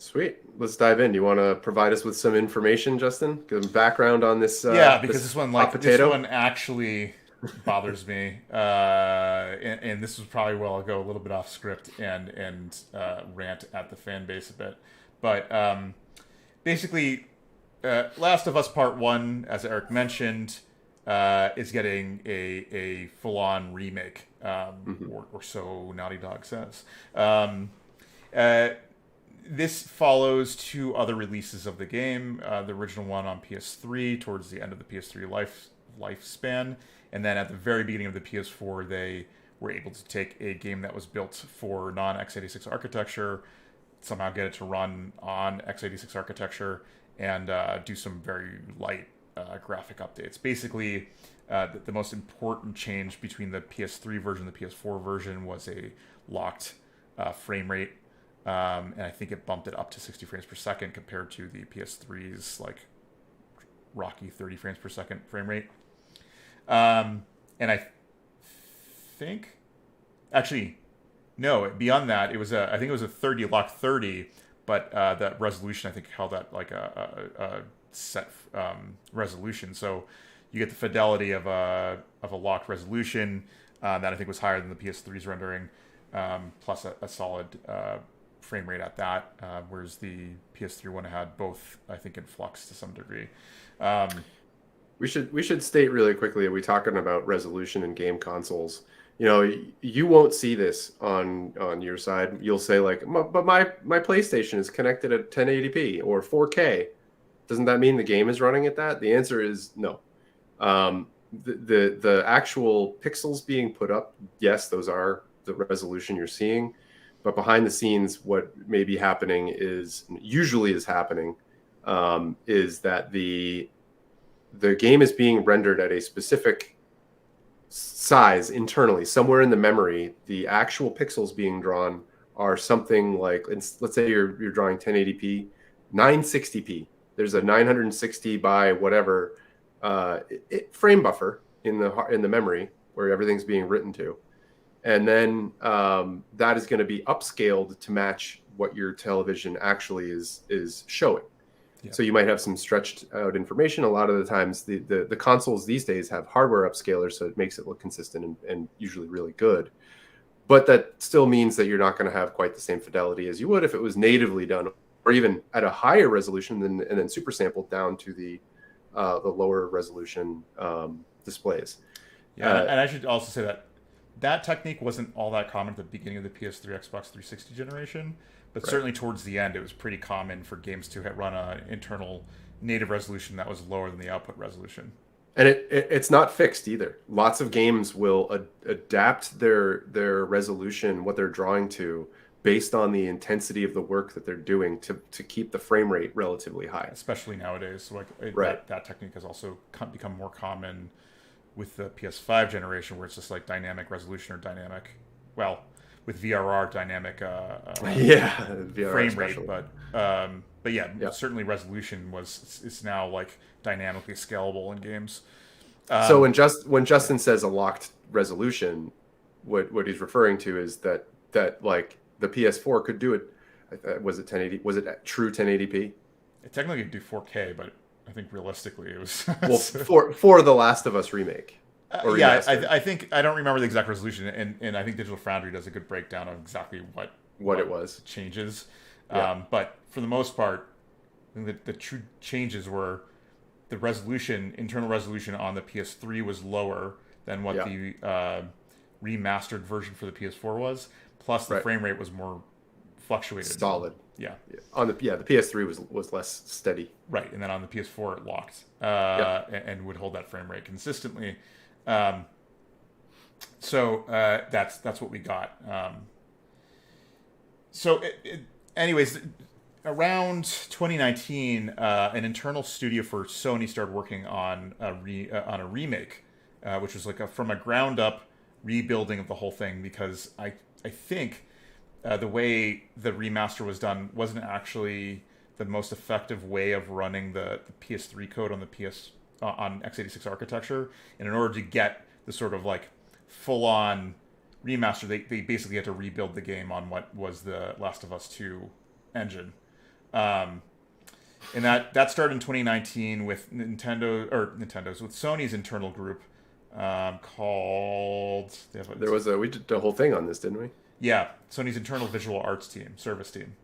Sweet. Let's dive in. Do you want to provide us with some information, Justin? Give some background on this Yeah, because this this one, hot like this potato? one, actually bothers me, and this was probably where I'll go a little bit off script and rant at the fan base a bit, but basically, Last of Us Part One, as Eric mentioned, is getting a full on remake, Hmm. or so Naughty Dog says. Um, uh, this follows two other releases of the game. The original one on PS3 towards the end of the PS3 lifespan, and then at the very beginning of the PS4, they were able to take a game that was built for non x86 architecture, somehow get it to run on x86 architecture, and do some very light graphic updates. Basically, the most important change between the PS3 version and the PS4 version was a locked frame rate, and I think it bumped it up to 60 frames per second compared to the PS3's like rocky 30 frames per second frame rate. And I think actually no, beyond that it was I think it was a 30 lock 30, but that resolution I think held at like a set resolution. So you get the fidelity of a locked resolution that I think was higher than the PS3's rendering, plus a solid frame rate at that, whereas the PS3 one had both, I think, in flux to some degree. Um, We should state really quickly that we're talking about resolution in game consoles. You won't see this on your side. You'll say like, but my PlayStation is connected at 1080p or 4K. Doesn't that mean the game is running at that? The answer is no. The actual pixels being put up, yes, those are the resolution you're seeing, but behind the scenes, what may be happening is happening, is that the game is being rendered at a specific size internally, somewhere in the memory. The actual pixels being drawn are something like, let's say you're drawing 1080p, 960p. There's a 960 by whatever frame buffer in the memory where everything's being written to, and then that is going to be upscaled to match what your television actually is showing. yeah, So you might have some stretched out information. A lot of the times, the consoles these days have hardware upscalers, so it makes it look consistent and usually really good. But that still means that you're not going to have quite the same fidelity as you would if it was natively done, or even at a higher resolution and then super sampled down to the lower resolution displays. yeah, Uh, and I should also say that that technique wasn't all that common at the beginning of the PS3 Xbox 360 generation, but right. certainly towards the end, it was pretty common for games to run an internal native resolution that was lower than the output resolution. And it's not fixed either. Lots of games will adapt their resolution, what they're drawing to, based on the intensity of the work that they're doing to keep the frame rate relatively high. Especially nowadays. So like Right. that technique has also become more common with the PS5 generation, where it's just like dynamic resolution or dynamic, well, with VRR dynamic Yeah, VR frame rate, especially. but yeah, Yeah. certainly resolution is now like dynamically scalable in games. So Um, when yeah, Justin says a locked resolution, what he's referring to is that like the PS4 could do it. Was it 1080? Was it at true 1080p? it technically could do 4K, but I think realistically it was. Well, for the Last of Us remake or Yeah, remastered, I think I don't remember the exact resolution, and I think Digital Foundry does a good breakdown of exactly what it what was. changes. Yeah. But for the most part, I think the true changes were the resolution, internal resolution on the PS3 was lower than what Yeah. the remastered version for the PS4 was. Plus, the Right. frame rate was more fluctuated. Solid. Yeah, Yeah. The PS3 was less steady. right. And then on the PS4, it locked Yep. and would hold that frame rate consistently. Um, so that's what we got. So, anyways, around 2019, an internal studio for Sony started working on on a remake, which was like from a ground up rebuilding of the whole thing. Because I think the way the remaster was done wasn't actually the most effective way of running the PS3 code on the PS on x86 architecture. And in order to get the sort of like full on remaster, they basically had to rebuild the game on what was the Last of Us 2 engine. Um, and that started in 2019 with with Sony's internal group called. We did a whole thing on this, didn't we? Yeah, Sony's internal visual arts team, service team,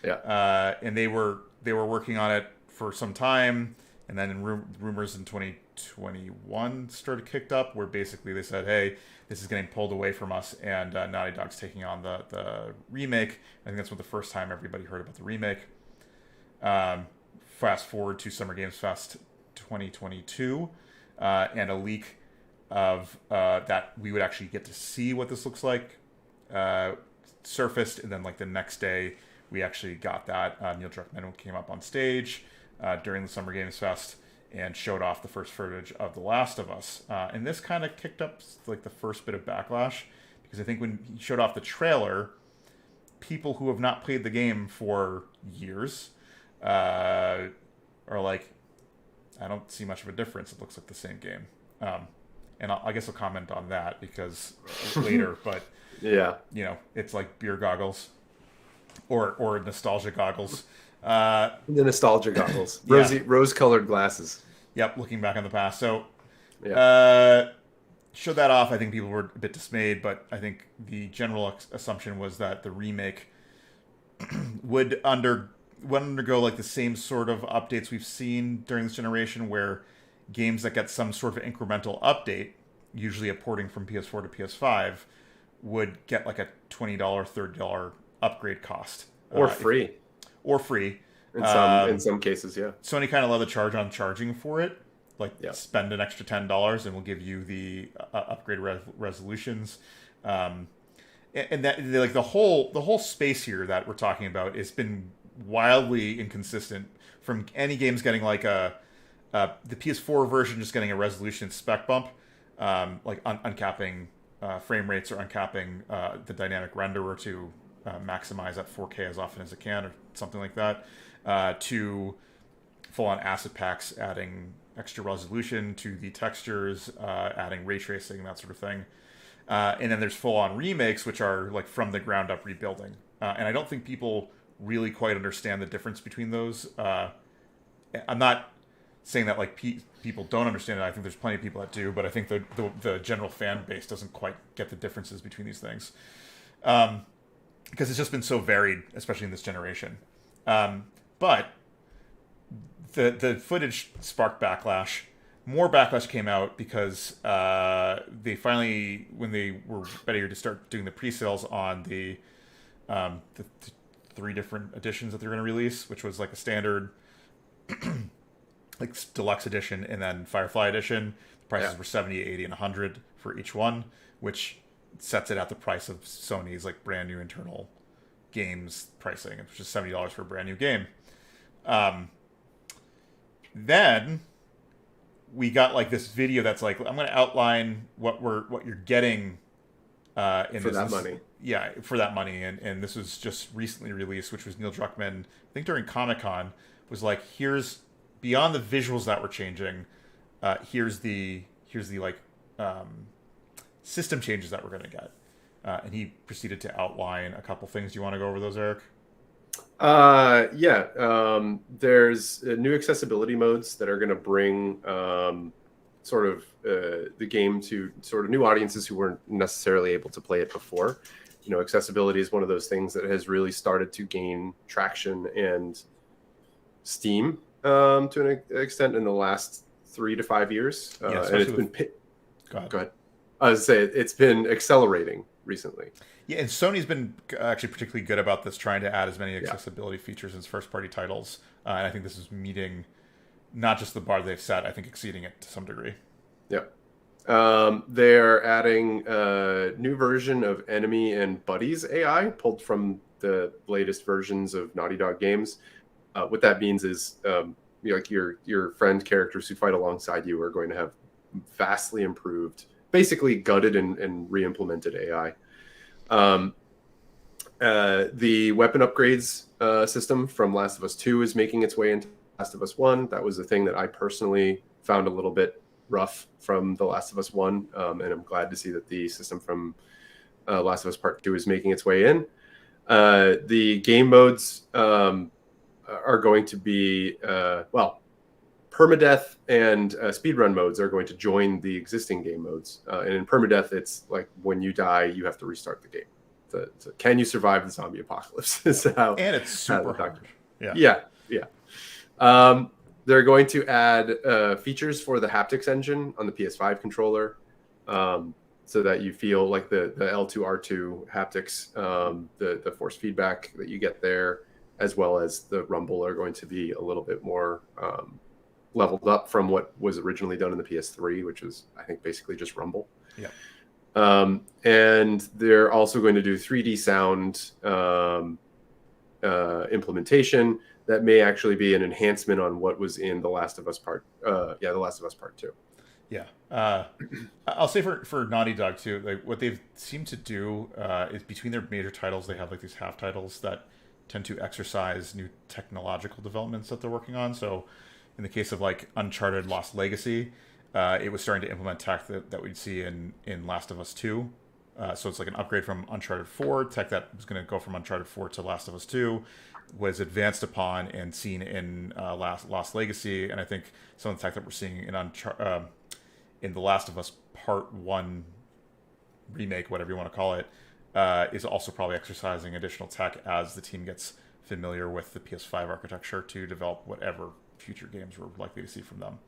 Yeah. and they were working on it for some time, and then rumors in 2021 started kicked up where basically they said, "Hey, this is getting pulled away from us," and Naughty Dog's taking on the remake. I think that's the first time everybody heard about the remake. Fast forward to Summer Games Fest 2022, and a leak of that we would actually get to see what this looks like surfaced, and then like the next day we actually got that. Neil Druckmann came up on stage during the Summer Games Fest and showed off the first footage of The Last of Us, and this kind of kicked up like the first bit of backlash, because I think when he showed off the trailer, people who have not played the game for years are like, I don't see much of a difference. It looks like the same game. And I guess I'll comment on that because later, but Yeah. It's like beer goggles or nostalgia goggles. The nostalgia goggles. Yeah. Rose-colored glasses. Yep, looking back on the past. So, Yeah. showed that off. I think people were a bit dismayed, but I think the general assumption was that the remake would undergo like the same sort of updates we've seen during this generation, where games that get some sort of incremental update, usually a porting from PS4 to PS5, would get like a $20, $30 upgrade cost. Or free. Or free. In some cases, yeah. Sony kind of love the charge on charging for it. Like, spend an extra $10 and we'll give you the upgrade resolutions. And that, like, the whole space here that we're talking about has been wildly inconsistent, from any games getting like the PS4 version just getting a resolution spec bump, like uncapping frame rates or uncapping the dynamic renderer to maximize at 4K as often as it can, or something like that, to full-on asset packs adding extra resolution to the textures, adding ray tracing, that sort of thing. And then there's full-on remakes, which are like from the ground up rebuilding. And I don't think people really quite understand the difference between those. I'm not saying that like people don't understand it. I think there's plenty of people that do, but I think the general fan base doesn't quite get the differences between these things, because it's just been so varied, especially in this generation. But the footage sparked backlash. More backlash came out because they finally, when they were ready to start doing the pre-sales on the 3 different editions that they're going to release, which was like a standard, like deluxe edition, and then Firefly edition. The prices were 70, 80, and 100 for each one, which sets it at the price of Sony's like brand new internal games pricing, which is $70 for a brand new game. Then we got like this video that's like, I'm going to outline what you're getting for that money. Yeah, for that money. And this was just recently released, which was Neil Druckmann, I think during Comic-Con, was like, here's, beyond the visuals that were changing, here's the like system changes that we're going to get. And he proceeded to outline a couple things. Do you want to go over those, Eric? There's new accessibility modes that are going to bring sort of the game to sort of new audiences who weren't necessarily able to play it before. Accessibility is one of those things that has really started to gain traction and steam to an extent in the last 3 to 5 years. And it's been... Go ahead. I was going to say, it's been accelerating recently. Yeah, and Sony's been actually particularly good about this, trying to add as many accessibility features as first-party titles. And I think this is meeting not just the bar they've set, I think exceeding it to some degree. Yeah. They're adding a new version of enemy and buddies AI, pulled from the latest versions of Naughty Dog games. What that means is like your friend characters who fight alongside you are going to have vastly improved, basically gutted and re-implemented AI. The weapon upgrades system from Last of Us 2 is making its way into Last of Us 1. That was the thing that I personally found a little bit rough from The Last of Us 1, and I'm glad to see that the system from Last of Us Part 2 is making its way in. The game modes are going to be permadeath and speedrun modes are going to join the existing game modes. And in permadeath, it's like when you die, you have to restart the game. Can you survive the zombie apocalypse? Is how, and it's super hard. Yeah. They're going to add features for the haptics engine on the PS5 controller, so that you feel like the L2R2 haptics, the force feedback that you get there, as well as the rumble, are going to be a little bit more leveled up from what was originally done in the PS3, which was, I think, basically just rumble. Yeah. And they're also going to do 3D sound implementation that may actually be an enhancement on what was in The Last of Us Part 2. Yeah. I'll say for Naughty Dog too, like what they've seemed to do is between their major titles, they have like these half titles that tend to exercise new technological developments that they're working on. So in the case of like Uncharted Lost Legacy, it was starting to implement tech that we'd see in Last of Us 2. So it's like an upgrade from Uncharted 4, tech that was going to go from Uncharted 4 to Last of Us 2, was advanced upon and seen in Lost Legacy. And I think some of the tech that we're seeing in The Last of Us Part 1 remake, whatever you want to call it, is also probably exercising additional tech as the team gets familiar with the PS5 architecture to develop whatever future games we're likely to see from them.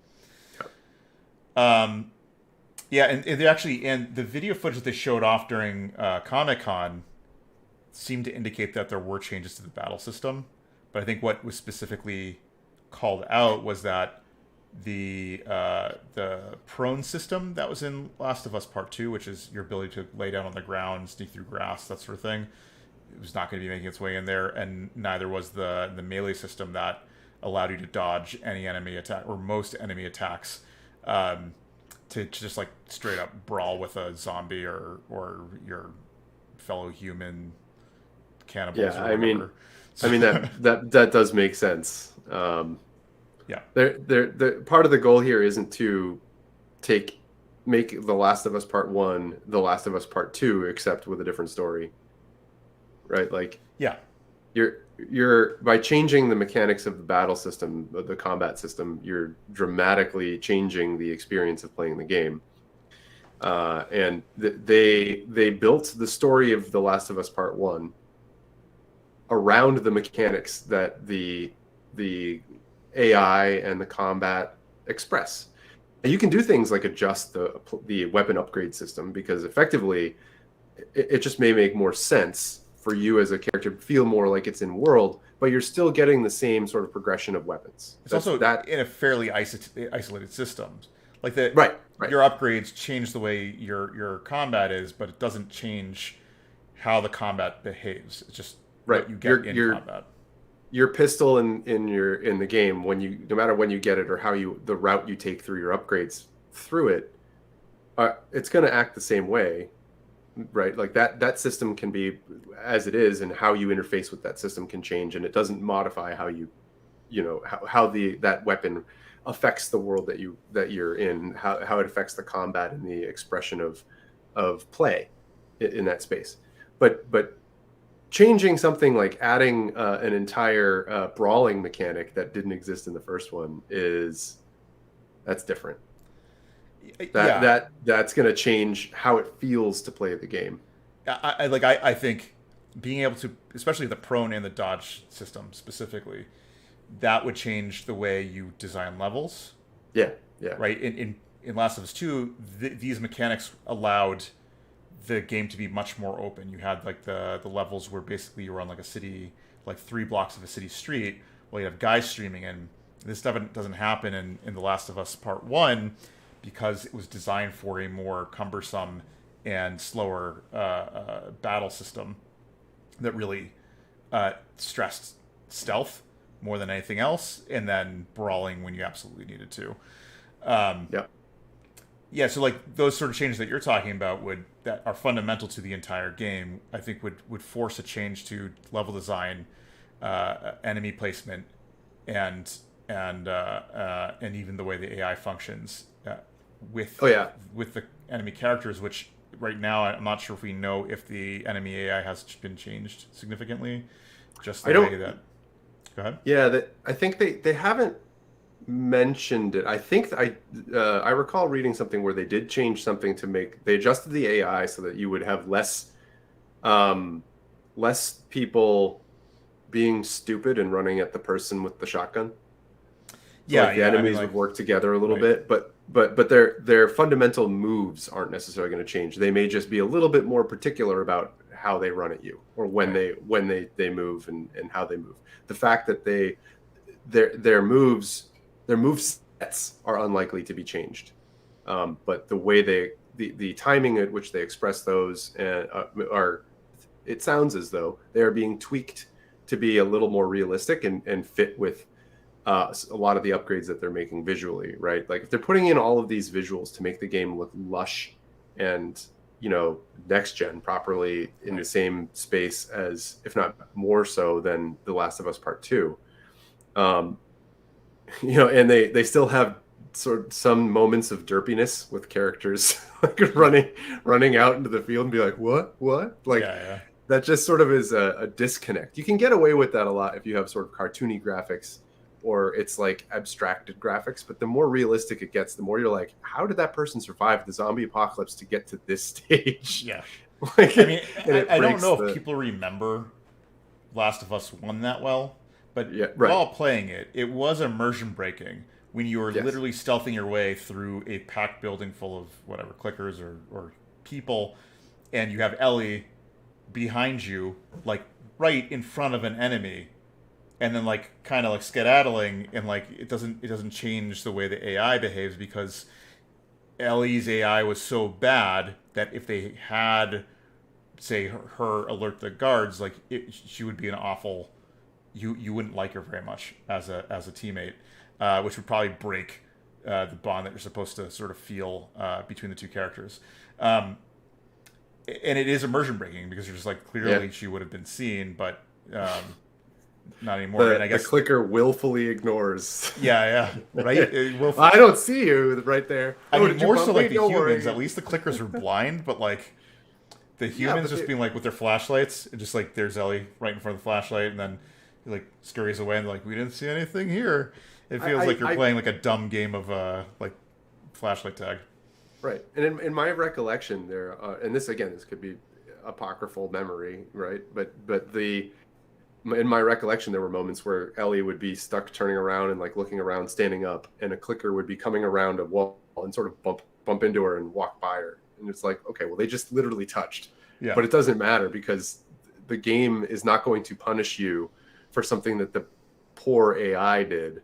Yeah, and they actually, and the video footage that they showed off during Comic-Con seemed to indicate that there were changes to the battle system. But I think what was specifically called out was that the prone system that was in Last of Us Part 2, which is your ability to lay down on the ground, sneak through grass, that sort of thing, it was not going to be making its way in there, and neither was the melee system that allowed you to dodge any enemy attack, or most enemy attacks, to just like straight up brawl with a zombie or your fellow human cannibals. Yeah, or whatever. that does make sense. Yeah, the part of the goal here isn't to make The Last of Us Part 1 The Last of Us Part 2, except with a different story, right? Like, yeah, you're by changing the mechanics of the battle system, the combat system, you're dramatically changing the experience of playing the game. And they built the story of The Last of Us Part 1 around the mechanics that the AI and the combat express. And you can do things like adjust the weapon upgrade system, because effectively it just may make more sense for you as a character to feel more like it's in world, but you're still getting the same sort of progression of weapons. It's also that in a fairly isolated system. Like right. Your upgrades change the way your combat is, but it doesn't change how the combat behaves. It's just what you get in combat. Your pistol in the game, no matter when you get it or the route you take through your upgrades through it, it's going to act the same way, right? Like that system can be as it is, and how you interface with that system can change, and it doesn't modify how that weapon affects the world that you're in, how it affects the combat and the expression of play in that space. But changing something like adding an entire brawling mechanic that didn't exist in the first one that's different. That's going to change how it feels to play the game. I think being able to, especially the prone and the dodge system specifically, that would change the way you design levels. Yeah. Right. In Last of Us 2, these mechanics allowed the game to be much more open. You had like the levels where basically you were on like a city, like 3 blocks of a city street, while you have guys streaming in. This stuff doesn't happen in The Last of Us Part 1, because it was designed for a more cumbersome and slower battle system that really stressed stealth more than anything else, and then brawling when you absolutely needed to. Yeah, so like those sort of changes that you're talking about that are fundamental to the entire game, I think would force a change to level design, enemy placement, and even the way the AI functions with the enemy characters, which right now I'm not sure if we know if the enemy AI has been changed significantly. Just the way that Go ahead. Yeah, I think they haven't mentioned it. I think I recall reading something where they did change something to they adjusted the AI so that you would have um, less people being stupid and running at the person with the shotgun. So Yeah, like the yeah. I mean, enemies like, would work together a little right. bit, but their fundamental moves aren't necessarily going to change. They may just be a little bit more particular about how they run at you or Right. when they move and how they move. The fact that their moves their move sets are unlikely to be changed, but the way the timing at which they express those are, it sounds as though they are being tweaked to be a little more realistic and fit with a lot of the upgrades that they're making visually, right? Like if they're putting in all of these visuals to make the game look lush and next gen properly in the Right. same space as, if not more so than The Last of Us Part Two, um, and they still have sort of some moments of derpiness with characters like Yeah. running out into the field and be like, what, like Yeah. Yeah. that just sort of is a disconnect. You can get away with that a lot if you have sort of cartoony graphics or it's like abstracted graphics, but the more realistic it gets, the more you're like, how did that person survive the zombie apocalypse to get to this stage? Yeah. Like, I mean, and it I don't breaks know if the people remember Last of Us 1 that well, but yeah, right. while playing it, it was immersion breaking when you were Yes. literally stealthing your way through a packed building full of whatever, clickers or people, and you have Ellie behind you, like right in front of an enemy, and then like kind of like skedaddling, and like it doesn't change the way the AI behaves because Ellie's AI was so bad that if they had, say, her alert the guards, like she would be an awful. You wouldn't like her very much as a teammate, which would probably break the bond that you're supposed to sort of feel between the two characters. Um, and it is immersion breaking because you're just like Yeah. clearly she would have been seen, but not anymore. And The I the guess clicker willfully ignores. yeah, yeah, right. It will. I don't see you right there. I Oh, mean, did you more so bump me? like the Don't humans. worry. At least the clickers are blind, but like the Yeah, humans just being like with their flashlights and just like there's Ellie right in front of the flashlight, and then he like scurries away and like we didn't see anything here. It feels like you're I playing like a dumb game of like flashlight tag. right. And in my recollection, and this again, this could be apocryphal memory, right? But in my recollection, there were moments where Ellie would be stuck turning around and like looking around, standing up, and a clicker would be coming around a wall and sort of bump into her and walk by her. And it's like, okay, well, they just literally touched, Yeah, but it doesn't matter because the game is not going to punish you for something that the poor AI did,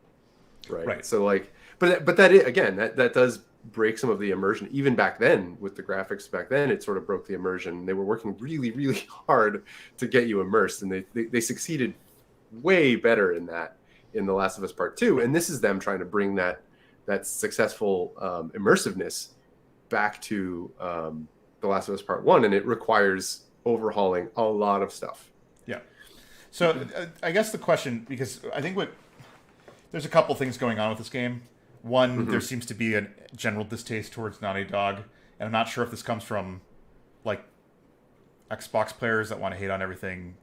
right? right. So like, but that is, again, that does break some of the immersion. Even back then, with the graphics back then, it sort of broke the immersion. They were working really, really hard to get you immersed, and they succeeded way better in that in The Last of Us Part Two. And this is them trying to bring that successful immersiveness back to The Last of Us Part One, and it requires overhauling a lot of stuff. Yeah. So I guess the question, because I think there's a couple things going on with this game. One, there Mm-hmm. seems to be a general distaste towards Naughty Dog, and I'm not sure if this comes from like Xbox players that want to hate on everything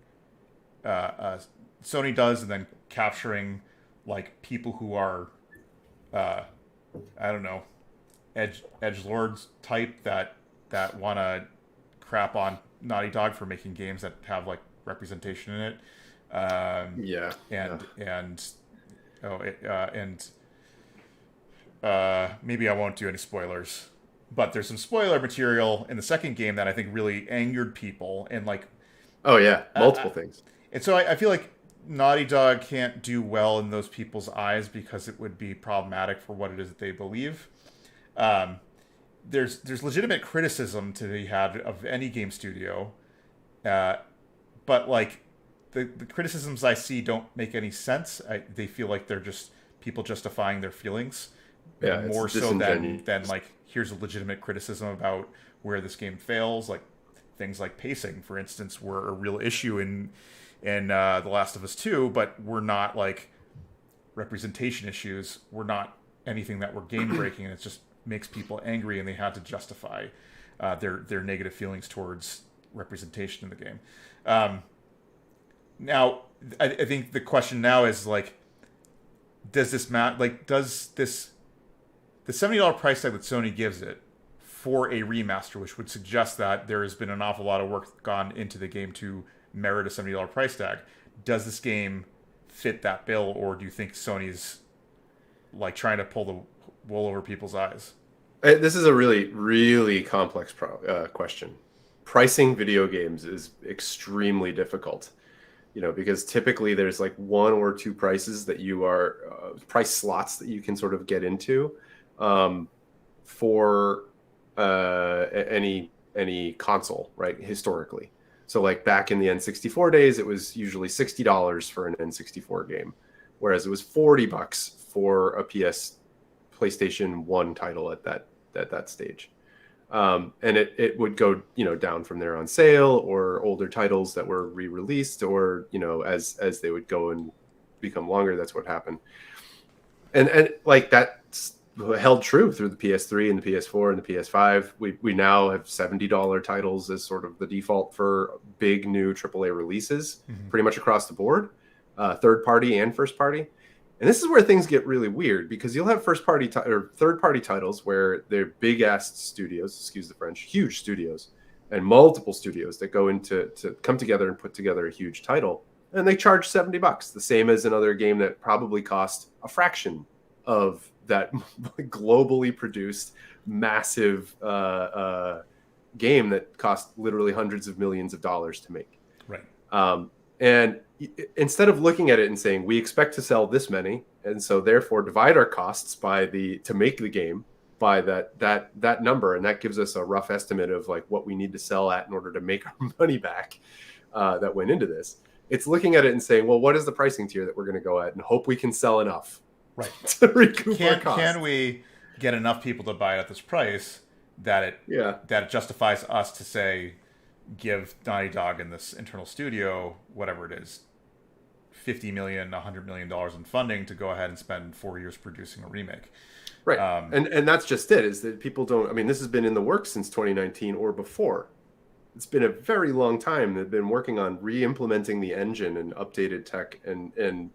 Sony does, and then capturing like people who are uh, I don't know, edge lords type that want to crap on Naughty Dog for making games that have like representation in it. Yeah, yeah. And oh it, and maybe I won't do any spoilers, but there's some spoiler material in the second game that I think really angered people, and like Oh yeah, uh, multiple things. and so I feel like Naughty Dog can't do well in those people's eyes because it would be problematic for what it is that they believe. Um, there's legitimate criticism to be had of any game studio, uh, but like the criticisms I see don't make any sense. They feel like they're just people justifying their feelings Yeah, it's more so than disingenuous. like here's a legitimate criticism about where this game fails. Like things like pacing, for instance, were a real issue in The Last of Us 2, but were not like representation issues. Were not anything that were game breaking, and it just makes people angry, and they had to justify their negative feelings towards representation in the game. Now, I think the question now is like, does this does this the $70 price tag that Sony gives it for a remaster, which would suggest that there has been an awful lot of work gone into the game to merit a $70 price tag. Does this game fit that bill, or do you think Sony's like trying to pull the wool over people's eyes? This is a really, really complex question. Pricing video games is extremely difficult, because typically there's like one or two prices that you are price slots that you can sort of get into for any console, right? Historically, so like back in the N64 days, it was usually $60 for an N64 game, whereas it was $40 for a PlayStation 1 title at that stage. And it would go down from there on sale, or older titles that were re-released, or as they would go and become longer. That's what happened, and like that's held true through the PS3 and the PS4 and the PS5. We now have $70 titles as sort of the default for big new AAA releases, pretty much across the board, third party and first party. And this is where things get really weird, because you'll have first party or third party titles where they're big ass studios, excuse the French, huge studios, and multiple studios that go into to come together and put together a huge title, and they charge $70, the same as another game that probably cost a fraction of that globally produced massive game that cost literally hundreds of millions of dollars to make. Right. And instead of looking at it and saying, we expect to sell this many, and so therefore divide our costs to make the game by that number, and that gives us a rough estimate of like what we need to sell at in order to make our money back that went into this. It's looking at it and saying, well, what is the pricing tier that we're going to go at, and hope we can sell enough, right, to recoup our costs. Can we get enough people to buy it at this price that it justifies us to say, give Naughty Dog and this internal studio, whatever it is, $50 million, $100 million in funding to go ahead and spend 4 years producing a remake. Right. And that's just it, is that people don't, I mean, this has been in the works since 2019 or before. It's been a very long time. They've been working on re-implementing the engine and updated tech and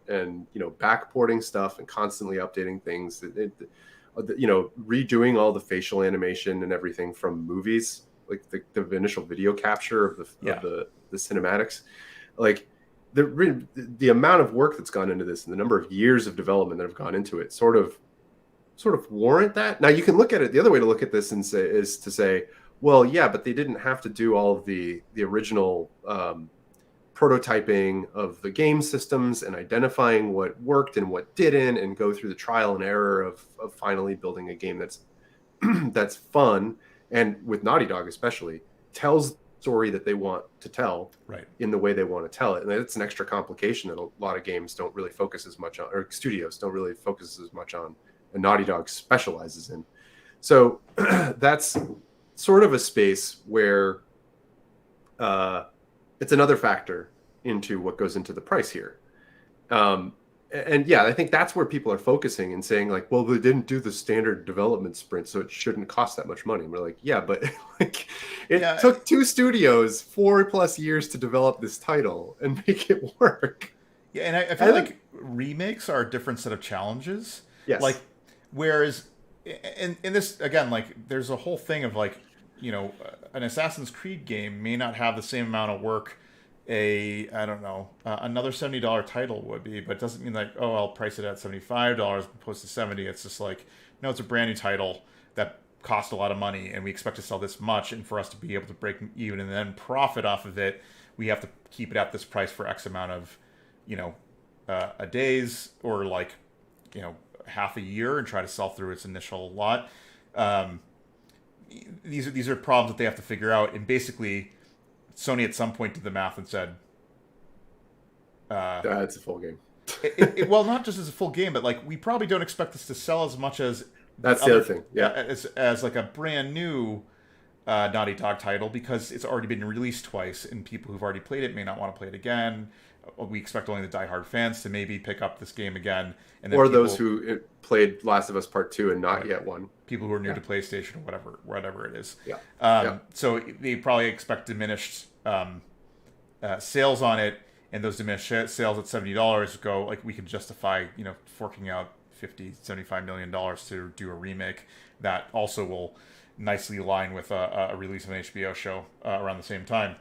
backporting stuff and constantly updating things. Redoing all the facial animation and everything from movies, like the initial video capture of the cinematics. Like the amount of work that's gone into this and the number of years of development that have gone into it sort of warrant that. Now you can look at it, the other way to look at this and say, well, yeah, but they didn't have to do all of the original prototyping of the game systems and identifying what worked and what didn't, and go through the trial and error of finally building a game that's that's fun, and with Naughty Dog especially, tells the story that they want to tell, right, in the way they want to tell it. And it's an extra complication that a lot of games don't really focus as much on, or studios don't really focus as much on, and Naughty Dog specializes in. So that's sort of a space where it's another factor into what goes into the price here. And yeah, I think that's where people are focusing and saying like, well, they didn't do the standard development sprint, so it shouldn't cost that much money. And we're like, yeah, but like it took two studios 4+ years to develop this title and make it work. Yeah, and I feel like remakes are a different set of challenges. Yes. Like, whereas in this, again, like there's a whole thing of like, an Assassin's Creed game may not have the same amount of work another $70 title would be, but it doesn't mean like, oh, I'll price it at $75 opposed to 70. It's just like, no, it's a brand new title that cost a lot of money and we expect to sell this much, and for us to be able to break even and then profit off of it, we have to keep it at this price for X amount of a days, or like half a year, and try to sell through its initial lot. These are problems that they have to figure out, and basically Sony at some point did the math and said, it's a full game. Well, not just as a full game, but like we probably don't expect this to sell as much as that's the other thing. Yeah, as like a brand new Naughty Dog title, because it's already been released twice, and people who've already played it may not want to play it again. We expect only the diehard fans to maybe pick up this game again, and then or those who played Last of Us Part 2 and not yet won. People who are new to PlayStation or whatever it is. Yeah. So they probably expect diminished sales on it, and those diminished sales at $70 go, like, we can justify, forking out 50-75 million dollars to do a remake that also will nicely align with a release of an HBO show around the same time.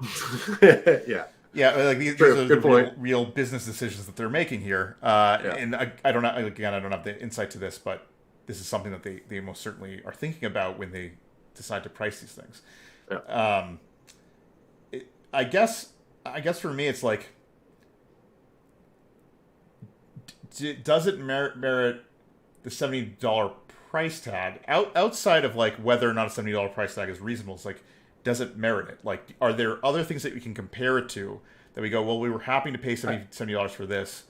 Yeah. Yeah, like these True. are Good the point. real business decisions that they're making here. Yeah. And I don't know, again, I don't have the insight to this, but this is something that they most certainly are thinking about when they decide to price these things. Yeah. I guess for me, it's like, does it merit the $70 price tag outside of like whether or not a $70 price tag is reasonable? It's like, does it merit it? Like, are there other things that we can compare it to that we go, well, we were happy to pay $70 for this,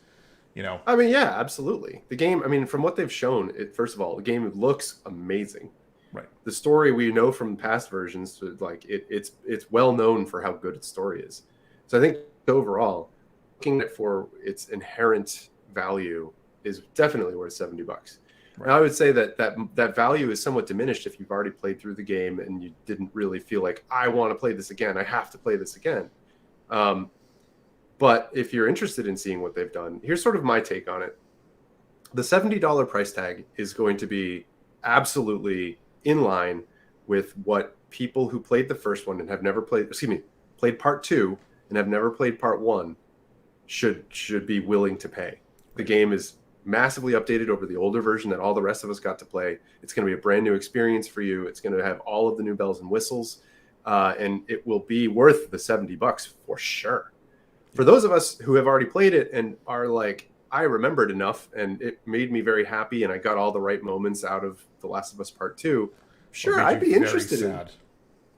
I mean, yeah, absolutely. The game, I mean, from what they've shown, first of all, the game looks amazing. Right. The story we know from past versions, like it's well known for how good its story is. So I think overall, looking at it for its inherent value is definitely worth $70. Right. And I would say that value is somewhat diminished if you've already played through the game and you didn't really feel like, I want to play this again. I have to play this again. But if you're interested in seeing what they've done, here's sort of my take on it. The $70 price tag is going to be absolutely in line with what people who played the first one and have never played part 2 and have never played part 1 should be willing to pay. The game is massively updated over the older version that all the rest of us got to play. It's going to be a brand new experience for you. It's going to have all of the new bells and whistles, and it will be worth the $70 for sure. For those of us who have already played it and are like, I remembered enough and it made me very happy and I got all the right moments out of The Last of Us Part 2, sure, I'd be interested in.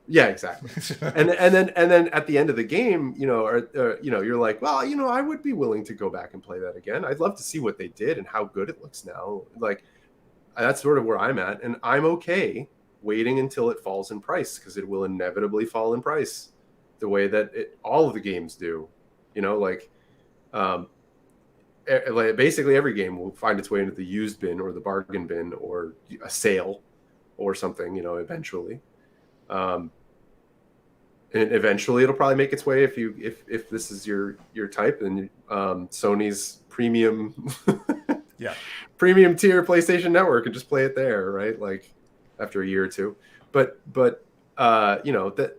Yeah, exactly. and then at the end of the game, you're like, well, I would be willing to go back and play that again. I'd love to see what they did and how good it looks now. Like, that's sort of where I'm at, and I'm okay waiting until it falls in price, because it will inevitably fall in price the way that all of the games do. Basically every game will find its way into the used bin or the bargain bin or a sale or something, eventually. And eventually it'll probably make its way if this is your type, and Sony's premium premium tier PlayStation Network, and just play it there, right? Like after a year or two. But that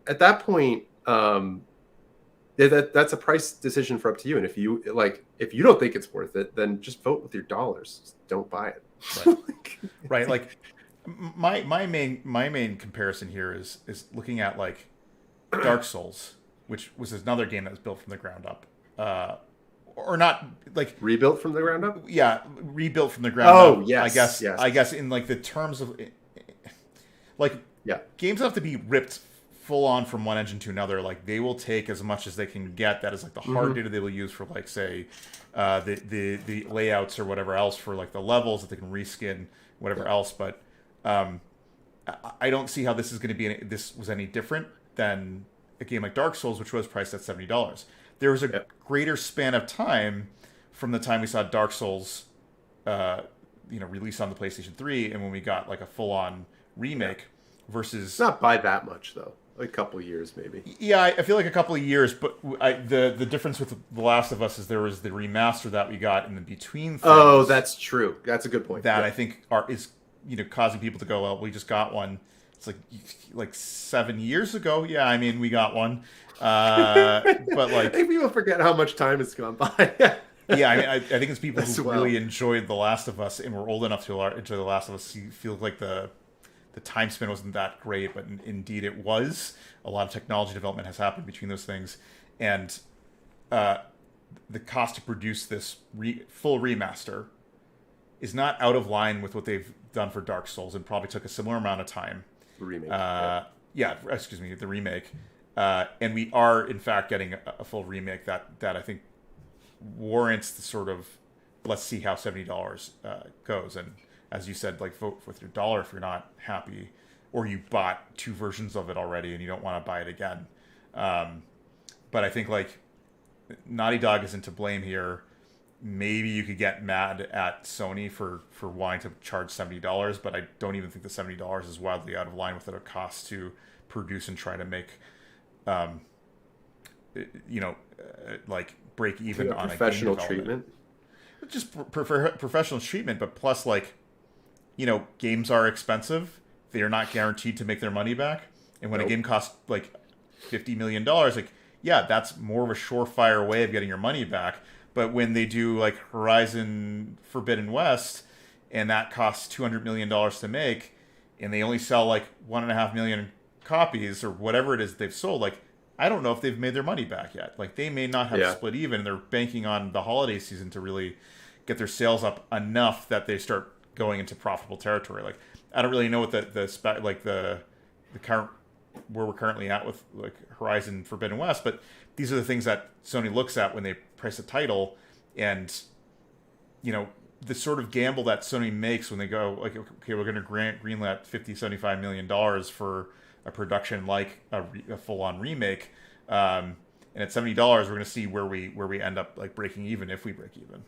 at that point, that's a price decision for up to you. And if you don't think it's worth it, then just vote with your dollars. Just don't buy it. Right. Right. Like, my main comparison here is looking at like Dark Souls, which was another game that was built from the ground up, or not, like rebuilt from the ground up. Yeah, rebuilt from the ground up. Oh yes, I guess in like the terms of like, yeah, games have to be ripped full on from one engine to another. Like, they will take as much as they can get. That is like the hard data they will use for, like, say, the layouts or whatever else for like the levels that they can reskin, whatever else. But I don't see how this is going to be. This was any different than a game like Dark Souls, which was priced at $70. There was a greater span of time from the time we saw Dark Souls, released on the PlayStation 3, and when we got like a full-on remake versus. It's not by that much though. Like a couple of years, maybe. Yeah, I feel like a couple of years, but the difference with The Last of Us is there was the remaster that we got in the between things. Oh, that's true. That's a good point. That I think is causing people to go, well, we just got one. It's like 7 years ago. Yeah, I mean, we got one. But like, I think people forget how much time has gone by. Yeah, I mean, I think it's people who really enjoyed The Last of Us and were old enough to enjoy The Last of Us. You feel like the time span wasn't that great, but indeed it was. A lot of technology development has happened between those things, and the cost to produce this full remaster is not out of line with what they've done for Dark Souls, and probably took a similar amount of time. Remake. Excuse me, the remake. And we are, in fact, getting a full remake that I think warrants the sort of, let's see how $70 goes. And as you said, like, vote with your dollar if you're not happy, or you bought 2 versions of it already and you don't want to buy it again. But I think, like, Naughty Dog isn't to blame here. Maybe you could get mad at Sony for wanting to charge $70, but I don't even think the $70 is wildly out of line with what it costs to produce and try to make like break even on a game professional development. treatment. Just professional treatment, but plus like games are expensive. They are not guaranteed to make their money back. And when a Nope. game costs like $50 million, like yeah, that's more of a surefire way of getting your money back. But when they do like Horizon Forbidden West, and that costs $200 million to make, and they only sell like 1.5 million copies or whatever it is they've sold, like I don't know if they've made their money back yet. Like they may not have Yeah. split even. They're banking on the holiday season to really get their sales up enough that they start going into profitable territory. Like I don't really know what the current where we're currently at with like Horizon Forbidden West, but these are the things that Sony looks at when they price a title, and the sort of gamble that Sony makes when they go like, okay, we're going to greenlight $50-75 million for a production like a full-on remake, and at $70, we're going to see where we end up like breaking even, if we break even.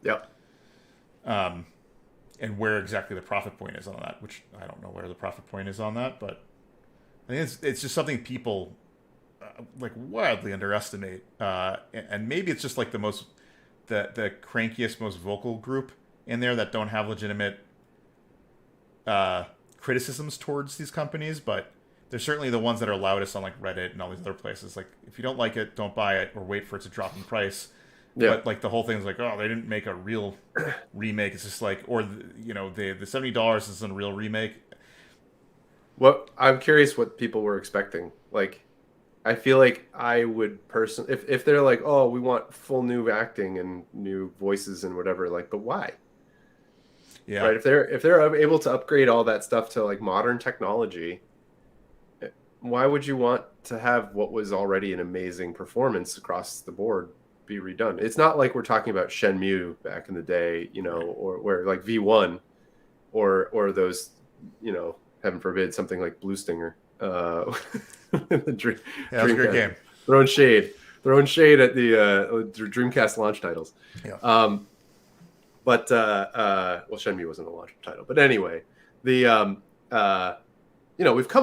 Yep. And where exactly the profit point is on that, which I don't know where the profit point is on that, but I think it's just something people like wildly underestimate, and maybe it's just like the crankiest, most vocal group in there that don't have legitimate criticisms towards these companies, but they're certainly the ones that are loudest on like Reddit and all these other places. Like if you don't like it, don't buy it or wait for it to drop in price. Yeah. But like the whole thing's like, oh, they didn't make a real remake. It's just like, or the $70 isn't a real remake. I'm curious what people were expecting. Like, I feel like I would personally, if they're like, oh, we want full new acting and new voices and whatever, like, but why? Yeah. Right? If they're able to upgrade all that stuff to like modern technology, why would you want to have what was already an amazing performance across the board be redone? It's not like we're talking about Shenmue back in the day, or where like V1 or those, heaven forbid, something like Blue Stinger. The Yeah, it was a great game. Throwing shade at the Dreamcast launch titles. Yeah. Well, Shenmue wasn't a launch title, but anyway, we've come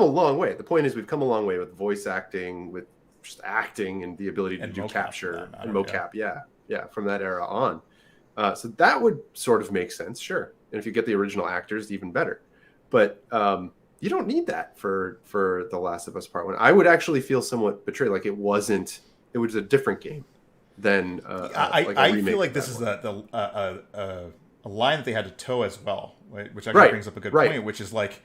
a long way. The point is, we've come a long way with voice acting, with just acting, and the ability to do capture and mocap. Yeah, from that era on. So that would sort of make sense, sure. And if you get the original actors, even better. But you don't need that for The Last of Us Part 1. I would actually feel somewhat betrayed, like it was a different game than I feel like this is a line that they had to toe as well, right? Which actually brings up a good point, which is like,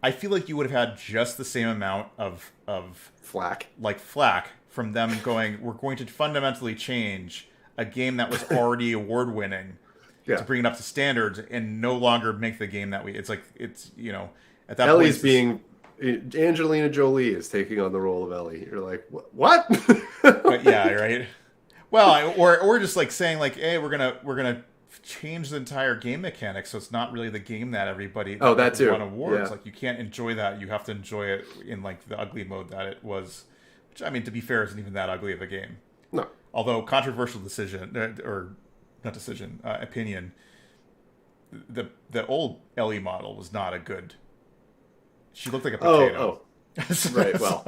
I feel like you would have had just the same amount of flack from them going, we're going to fundamentally change a game that was already award winning to bring it up to standards and no longer make the game that at that Ellie's point, Angelina Jolie is taking on the role of Ellie. You're like, what? But yeah, right. Well, or just like saying like, hey, we're gonna change the entire game mechanics, so it's not really the game that everybody that too won awards. Yeah. Like you can't enjoy that. You have to enjoy it in like the ugly mode that it was. Which, I mean, to be fair, isn't even that ugly of a game. No. Although controversial opinion, the old Ellie model was not a good. She looked like a potato. Right. Well,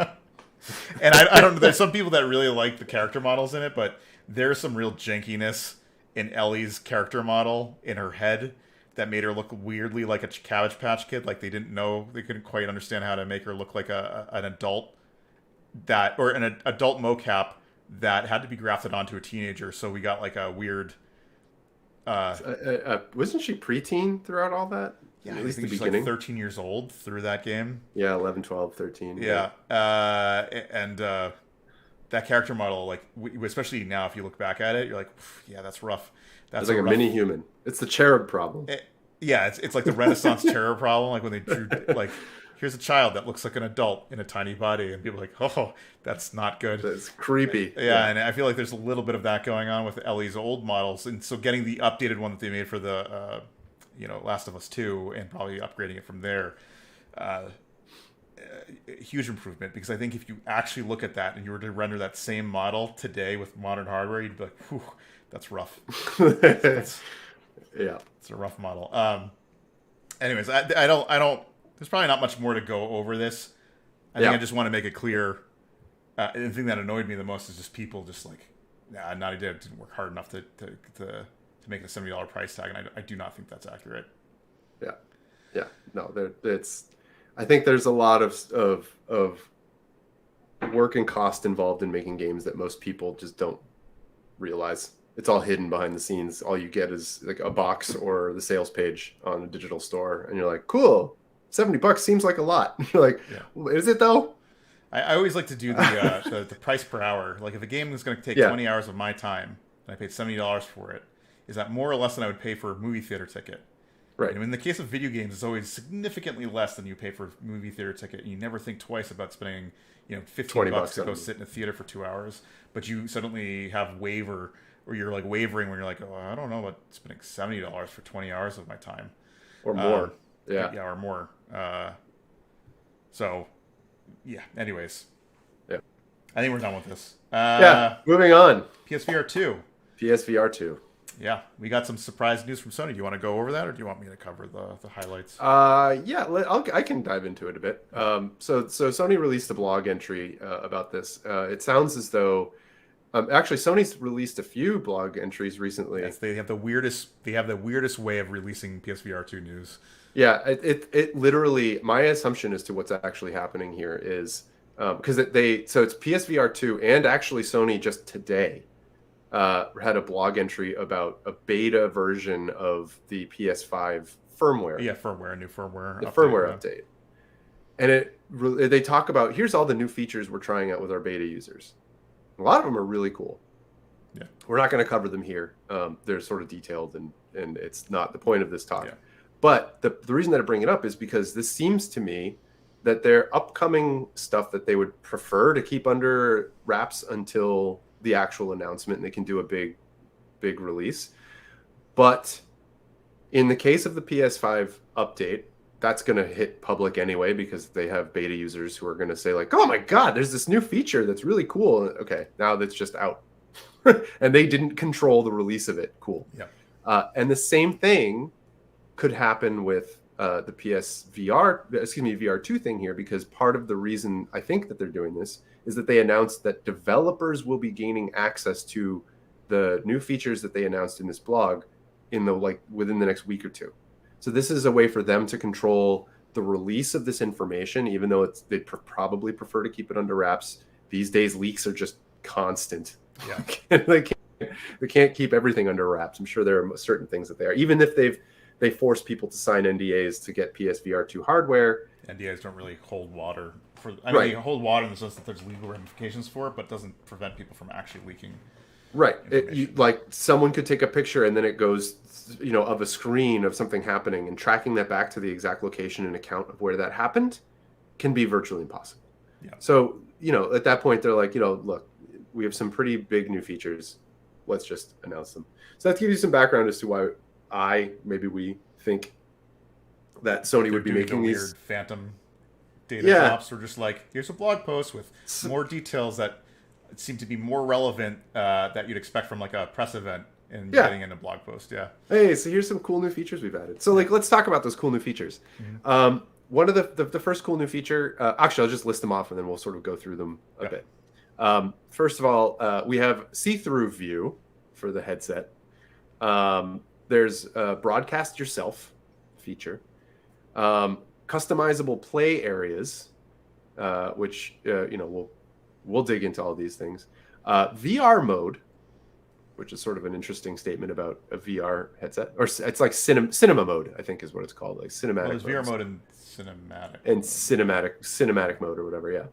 and I don't know. There's some people that really like the character models in it, but there's some real jankiness in Ellie's character model in her head that made her look weirdly like a Cabbage Patch Kid. Like they couldn't quite understand how to make her look like an adult an adult mocap that had to be grafted onto a teenager. So we got like a weird. Wasn't she preteen throughout all that? Yeah, at least the beginning. Like 13 years old through that game. Yeah, 11, 12, 13. Yeah. And that character model, like, especially now, if you look back at it, you're like, yeah, that's rough. That's like a mini human. It's the cherub problem. It's like the Renaissance cherub problem. Like when they drew, like, here's a child that looks like an adult in a tiny body, and people are like, oh, that's not good. That's creepy. Yeah, and I feel like there's a little bit of that going on with Ellie's old models, and so getting the updated one that they made for the, Last of Us 2, and probably upgrading it from there. Huge improvement, because I think if you actually look at that and you were to render that same model today with modern hardware, you'd be like, whew, that's rough. It's a rough model. Anyways, I don't there's probably not much more to go over this. I think I just want to make it clear the thing that annoyed me the most is just people just like, nah, Naughty Dog didn't work hard enough to make the $70 price tag, and I do not think that's accurate. Yeah, yeah, no, it's. I think there's a lot of work and cost involved in making games that most people just don't realize. It's all hidden behind the scenes. All you get is like a box or the sales page on a digital store, and you're like, cool, $70 seems like a lot. You're like, yeah. Is it though? I always like to do the price per hour. Like if a game is going to take 20 hours of my time and I paid $70 for it, is that more or less than I would pay for a movie theater ticket? Right. And in the case of video games, it's always significantly less than you pay for a movie theater ticket. And you never think twice about spending, $15 to go sit in a theater for 2 hours. But you suddenly have or you're like wavering when you're like, oh, I don't know about spending $70 for 20 hours of my time. Or more. Yeah, or more. So, yeah, anyways. Yeah. I think we're done with this. Moving on. PSVR2. PSVR2. Yeah, we got some surprise news from Sony. Do you want to go over that, or do you want me to cover the highlights? I can dive into it a bit. So Sony released a blog entry about this. It sounds as though, actually, Sony's released a few blog entries recently. Yes, they have the weirdest way of releasing PSVR2 news. Yeah, it literally. My assumption as to what's actually happening here is because so it's PSVR2 and actually Sony just today. Had a blog entry about a beta version of the PS5 firmware. Yeah, a new firmware. The firmware update. And they talk about, here's all the new features we're trying out with our beta users. A lot of them are really cool. Yeah. We're not going to cover them here. They're sort of detailed, and it's not the point of this talk. Yeah. But the reason that I bring it up is because this seems to me that their upcoming stuff that they would prefer to keep under wraps until the actual announcement, and they can do a big release. But in the case of the PS5 update, that's going to hit public anyway because they have beta users who are going to say like, oh my God, there's this new feature that's really cool. Okay, now that's just out. And they didn't control the release of it. Cool. Yeah. And the same thing could happen with the VR2 thing here, because part of the reason I think that they're doing this is that they announced that developers will be gaining access to the new features that they announced in this blog within the next week or two. So this is a way for them to control the release of this information, even though they'd probably prefer to keep it under wraps. These days, leaks are just constant. Yeah. They can't keep everything under wraps. I'm sure there are certain things that they are, even if they force people to sign NDAs to get PSVR2 hardware. NDAs don't really hold water. Right. They hold water in the sense that there's legal ramifications for it, but doesn't prevent people from actually leaking. Right. Like someone could take a picture and then it goes, of a screen of something happening, and tracking that back to the exact location and account of where that happened can be virtually impossible. Yeah. So, at that point they're like, look, we have some pretty big new features. Let's just announce them. So that gives you some background as to why we think that Sony would be making these weird phantom data drops. Or just like, here's a blog post with more details that seem to be more relevant that you'd expect from like a press event and getting in a blog post. Yeah. Hey, so here's some cool new features we've added. So let's talk about those cool new features. Mm-hmm. One of the first cool new feature, actually, I'll just list them off and then we'll sort of go through them a bit. First of all, we have see-through view for the headset. There's a broadcast yourself feature. Customizable play areas, which we'll dig into all these things. VR mode, which is sort of an interesting statement about a VR headset, or it's like cinema mode, I think is what it's called, like cinematic. Well, there's VR mode and cinematic. And cinematic mode or whatever. Yeah.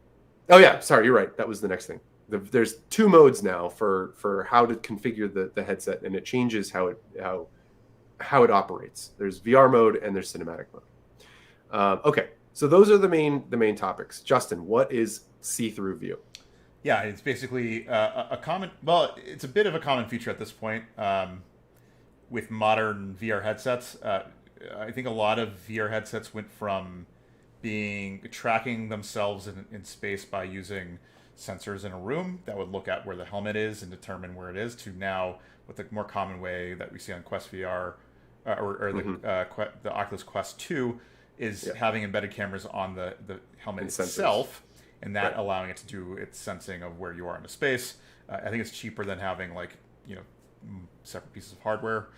Oh yeah. Sorry, you're right. That was the next thing. There's two modes now for how to configure the headset, and it changes how it operates. There's VR mode and there's cinematic mode. Okay, so those are the main topics. Justin, what is see-through view? Yeah, it's basically a common. Well, it's a bit of a common feature at this point with modern VR headsets. I think a lot of VR headsets went from tracking themselves in space by using sensors in a room that would look at where the helmet is and determine where it is, to now with the more common way that we see on Quest VR the Oculus Quest 2 is having embedded cameras on the helmet itself, and that allowing it to do its sensing of where you are in the space. I think it's cheaper than having like separate pieces of hardware.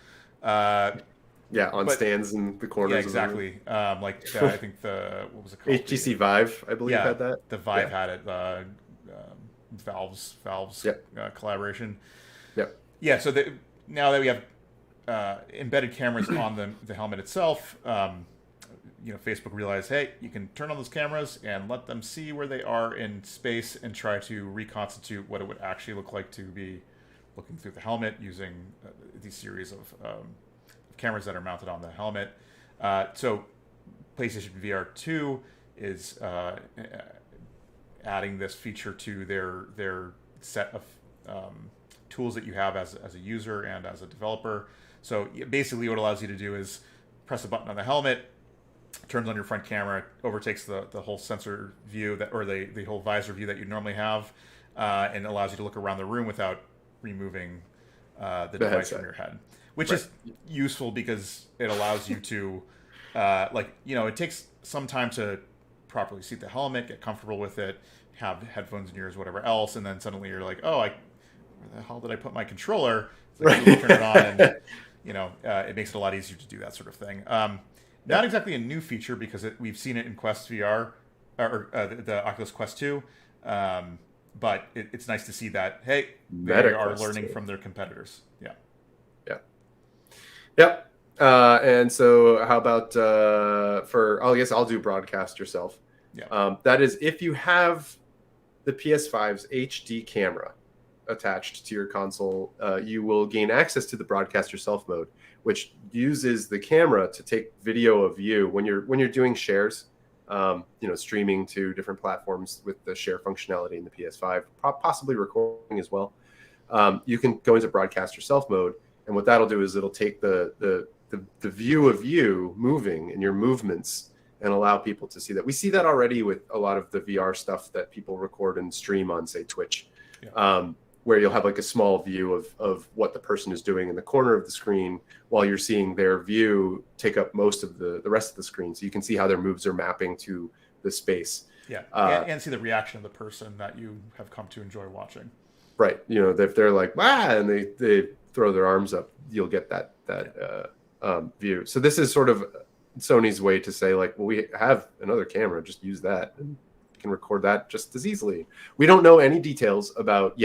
On But stands in the corners. yeah, Of the room. exactly. I think what was it called? HTC Vive, I believe, had that. The Vive had it. Valve's Yep. collaboration. Yep. Yeah. So now that we have embedded cameras on the helmet itself, Facebook realized, hey, you can turn on those cameras and let them see where they are in space and try to reconstitute what it would actually look like to be looking through the helmet using these series of cameras that are mounted on the helmet. So PlayStation VR2 is adding this feature to their set of tools that you have as a user and as a developer. So basically what it allows you to do is press a button on the helmet, turns on your front camera, overtakes the whole sensor view or the whole visor view that you normally have, and allows you to look around the room without removing the device headset from your head, which is useful because it allows you to it takes some time to properly seat the helmet, get comfortable with it, have headphones in your ears, whatever else, and then suddenly you're like, oh, where the hell did I put my controller? It's like, you turn it on, and it makes it a lot easier to do that sort of thing. Not exactly a new feature because we've seen it in Quest VR or the Oculus Quest 2, but it's nice to see that they are learning from their competitors. Yep. And so how about I guess I'll do broadcast yourself. Yeah. That is, if you have the PS5's HD camera attached to your console, you will gain access to the broadcast yourself mode, which uses the camera to take video of you when you're doing shares, streaming to different platforms with the share functionality in the PS5, possibly recording as well. You can go into broadcast yourself mode, and what that'll do is it'll take the view of you moving and your movements and allow people to see that. We see that already with a lot of the VR stuff that people record and stream on, say, Twitch, where you'll have like a small view of what the person is doing in the corner of the screen while you're seeing their view take up most of the rest of the screen. So you can see how their moves are mapping to the space. Yeah, and see the reaction of the person that you have come to enjoy watching. Right. If they're like, "Wow," and they throw their arms up, you'll get that view. So this is sort of Sony's way to say, like, well, we have another camera, just use that, and you can record that just as easily. We don't know any details about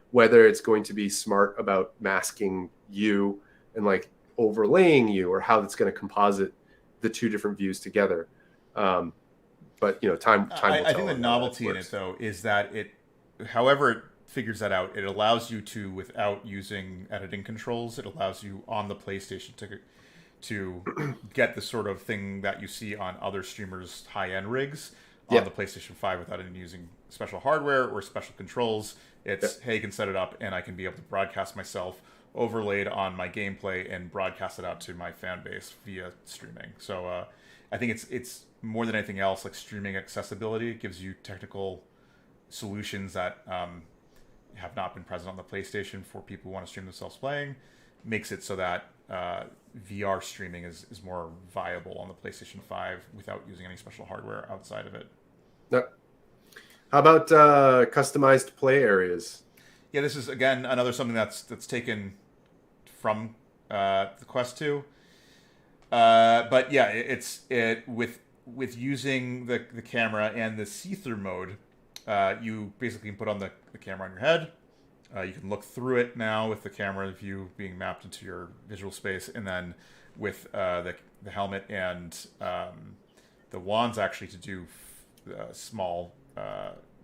whether it's going to be smart about masking you and like overlaying you, or how it's going to composite the two different views together. But time will tell. I think the novelty in it, though, is that however it figures that out, it allows you to, without using editing controls, it allows you on the PlayStation to get the sort of thing that you see on other streamers' high-end rigs on the PlayStation 5 without even using special hardware or special controls. It's, hey, you can set it up, and I can be able to broadcast myself overlaid on my gameplay and broadcast it out to my fan base via streaming. So I think it's more than anything else, like streaming accessibility. It gives you technical solutions that have not been present on the PlayStation for people who want to stream themselves playing. Makes it so that VR streaming is more viable on the PlayStation 5 without using any special hardware outside of it. Yep. How about customized play areas? Yeah, this is again another something that's taken from the Quest 2. But yeah, it's with using the camera and the see-through mode. You basically can put on the camera on your head. You can look through it now with the camera view being mapped into your visual space, and then with the helmet and the wands actually to do small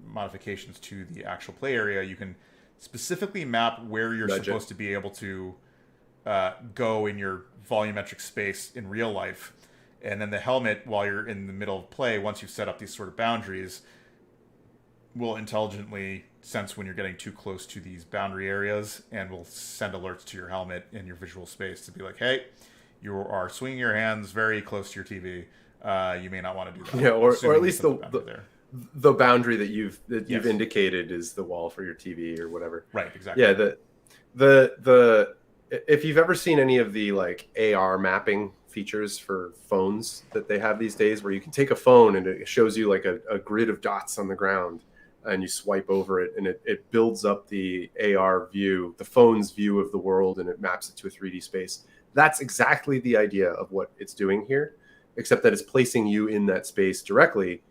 modifications to the actual play area. You can specifically map where you're supposed to be able to go in your volumetric space in real life, and then the helmet, while you're in the middle of play, once you've set up these sort of boundaries, will intelligently sense when you're getting too close to these boundary areas and will send alerts to your helmet in your visual space to be like, hey, you are swinging your hands very close to your TV. You may not want to do that. Yeah, or at least the boundary that you've indicated is the wall for your TV or whatever. Right, exactly. Yeah, if you've ever seen any of the like AR mapping features for phones that they have these days, where you can take a phone and it shows you like a grid of dots on the ground, and you swipe over it, and it builds up the AR view, the phone's view of the world, and it maps it to a 3D space. That's exactly the idea of what it's doing here, except that it's placing you in that space directly.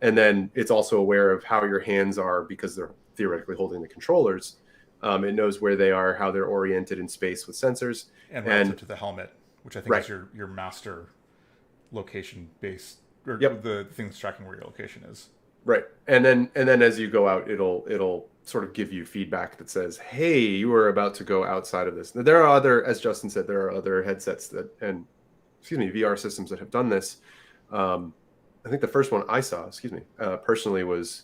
And then it's also aware of how your hands are because they're theoretically holding the controllers. It knows where they are, how they're oriented in space with sensors. And relative to the helmet, which I think is your master location base, or the things tracking where your location is. Right. And then as you go out, it'll sort of give you feedback that says, hey, you are about to go outside of this. Now, there are other, as Justin said, there are other headsets VR systems that have done this. I think the first one I saw, personally was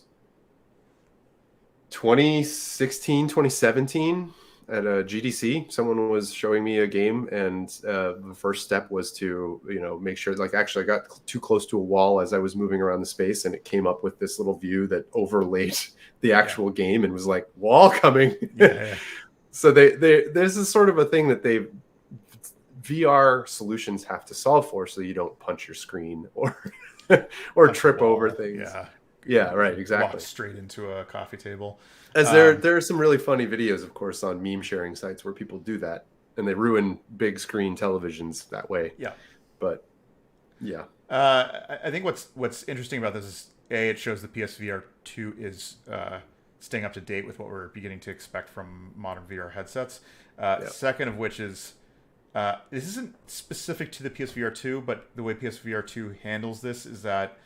2016, 2017 at a GDC. Someone was showing me a game, and the first step was to, make sure, like, actually I got too close to a wall as I was moving around the space, and it came up with this little view that overlaid the actual game and was like, wall coming. Yeah. So there's this sort of a thing that VR solutions have to solve for, so you don't punch your screen or trip over things. Yeah, right, exactly. Walk straight into a coffee table. As there are some really funny videos, of course, on meme sharing sites where people do that, and they ruin big screen televisions that way. Yeah, but yeah, I think what's interesting about this is it shows the PSVR2 is staying up to date with what we're beginning to expect from modern VR headsets. Second of which is this isn't specific to the PSVR2, but the way PSVR2 handles this is that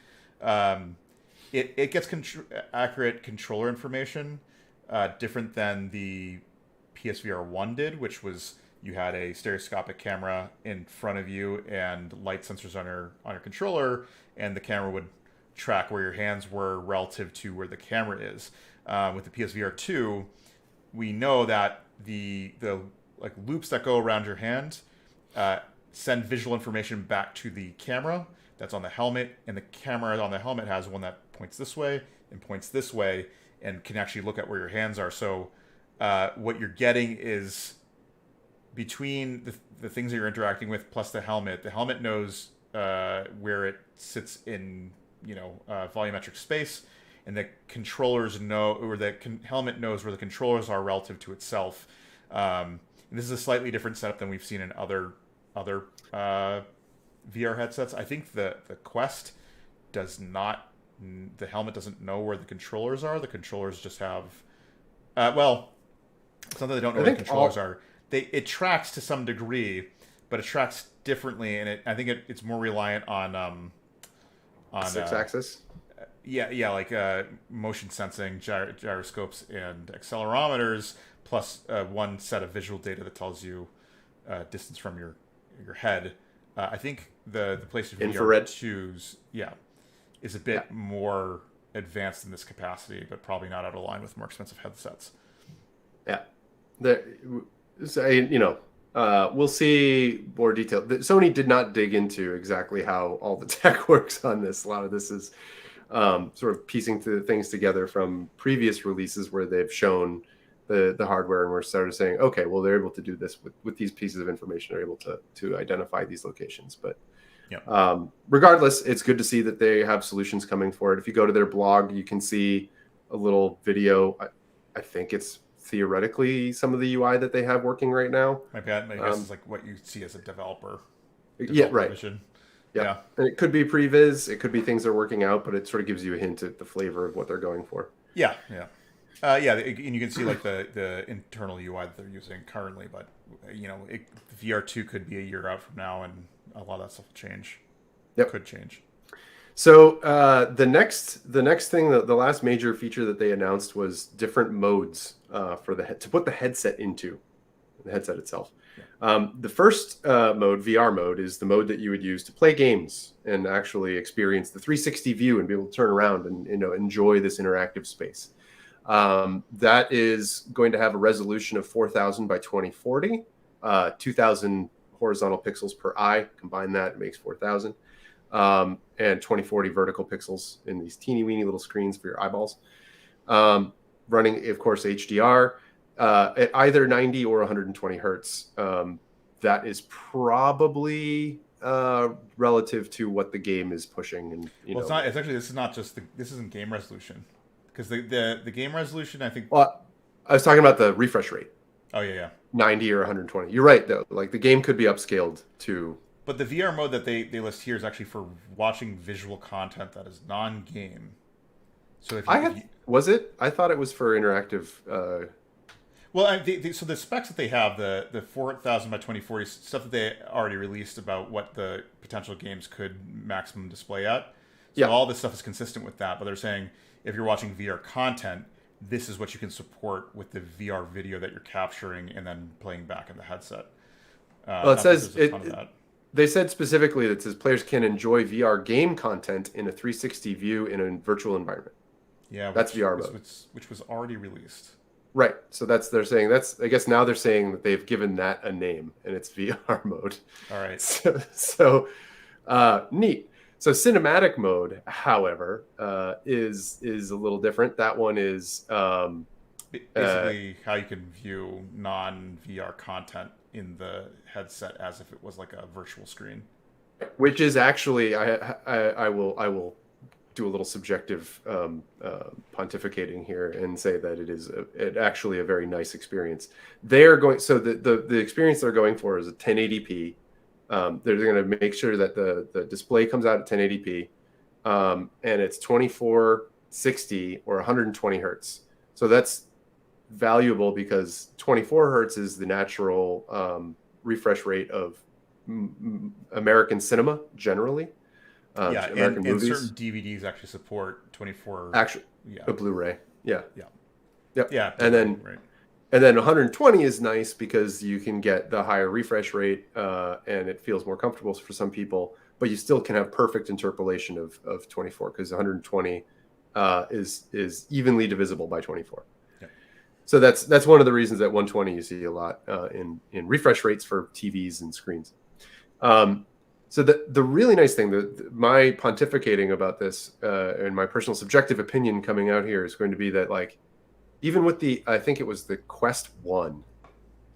it gets accurate controller information, different than the PSVR1 did, which was you had a stereoscopic camera in front of you and light sensors on your controller, and the camera would track where your hands were relative to where the camera is. With the PSVR2, we know that the like loops that go around your hand send visual information back to the camera that's on the helmet, and the camera on the helmet has one that points this way and points this way and can actually look at where your hands are. So what you're getting is between the things that you're interacting with plus the helmet knows where it sits in volumetric space, and the controllers know, or the helmet knows where the controllers are relative to itself. And this is a slightly different setup than we've seen in other VR headsets. I think the Quest does not. The helmet doesn't know where the controllers are. The controllers just have. It's not that they don't know where the controllers are. It tracks to some degree, but it tracks differently, and I think it's more reliant on 6-axis. Like motion sensing, gyroscopes, and accelerometers, plus one set of visual data that tells you distance from your head. I think the PlayStation Infrared. VR 2's is a bit more advanced in this capacity, but probably not out of line with more expensive headsets. Yeah, we'll see more detail. Sony did not dig into exactly how all the tech works on this. A lot of this is sort of piecing things together from previous releases where they've shown the hardware, and we're sort of saying, okay, well, they're able to do this with these pieces of information. They're able to identify these locations. But regardless, it's good to see that they have solutions coming for it. If you go to their blog, you can see a little video. I think it's theoretically some of the UI that they have working right now. My guess is like what you see as a developer. Right. Vision. Yeah. And it could be previs, it could be things they're working out, but it sort of gives you a hint at the flavor of what they're going for. And you can see like the internal UI that they're using currently, but VR2 could be a year out from now, and a lot of that stuff will change. Could change. So the next thing, the last major feature that they announced was different modes for to put the headset into the headset itself. The first mode, VR mode, is the mode that you would use to play games and actually experience the 360 view and be able to turn around and enjoy this interactive space. That is going to have a resolution of 4,000 by 2040, 2,000 horizontal pixels per eye. Combine that, it makes 4,000. And 2040 vertical pixels in these teeny weeny little screens for your eyeballs. Running, of course, HDR. at either 90 or 120 hertz. That is probably relative to what the game is pushing, and Well, it's not. It's actually, this is not just this isn't game resolution, because the game resolution, I think. Well, I was talking about the refresh rate. Oh yeah. 90 or 120. You're right though. Like the game could be upscaled to. But the VR mode that they list here is actually for watching visual content that is non-game. So was it? I thought it was for interactive. Well, so the specs that they have, the 4,000 by 2040 stuff that they already released about what the potential games could maximum display at. So all this stuff is consistent with that. But they're saying if you're watching VR content, this is what you can support with the VR video that you're capturing and then playing back in the headset. Well, it says they said specifically that it says players can enjoy VR game content in a 360 view in a virtual environment. Yeah, that's VR mode, which was already released. Right. So they're saying I guess now they're saying that they've given that a name and it's VR mode. All right. So neat. So cinematic mode, however, is a little different. That one is basically how you can view non-VR content in the headset as if it was like a virtual screen. Which is actually I will do a little subjective pontificating here and say that it is actually a very nice experience. They're going the experience they're going for is a 1080p. They're going to make sure that the display comes out at 1080p, and it's 2460 or 120 hertz. So that's valuable because 24 hertz is the natural refresh rate of American cinema generally. And certain DVDs actually support 24. Actually, a Blu-ray. Yeah. And then 120 is nice because you can get the higher refresh rate, and it feels more comfortable for some people. But you still can have perfect interpolation of 24 because 120 is evenly divisible by 24. Yeah. So that's one of the reasons that 120 you see a lot in refresh rates for TVs and screens. So the really nice thing, my pontificating about this and my personal subjective opinion coming out here is going to be that, like, even with I think it was the Quest 1,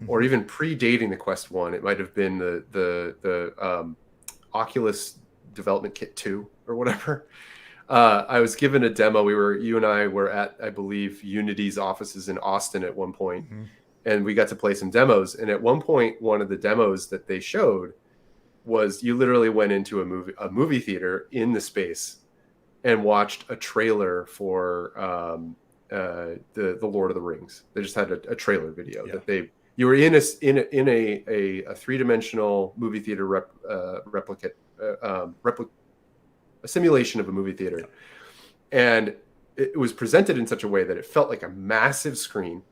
or even predating the Quest 1, it might have been the Oculus Development Kit 2 or whatever. I was given a demo. You and I were at, I believe, Unity's offices in Austin at one point, and we got to play some demos. And at one point, one of the demos that they showed was you literally went into a movie theater in the space and watched a trailer for the Lord of the Rings. They just had a trailer video that you were in a 3-dimensional movie theater a simulation of a movie theater, and it was presented in such a way that it felt like a massive screen,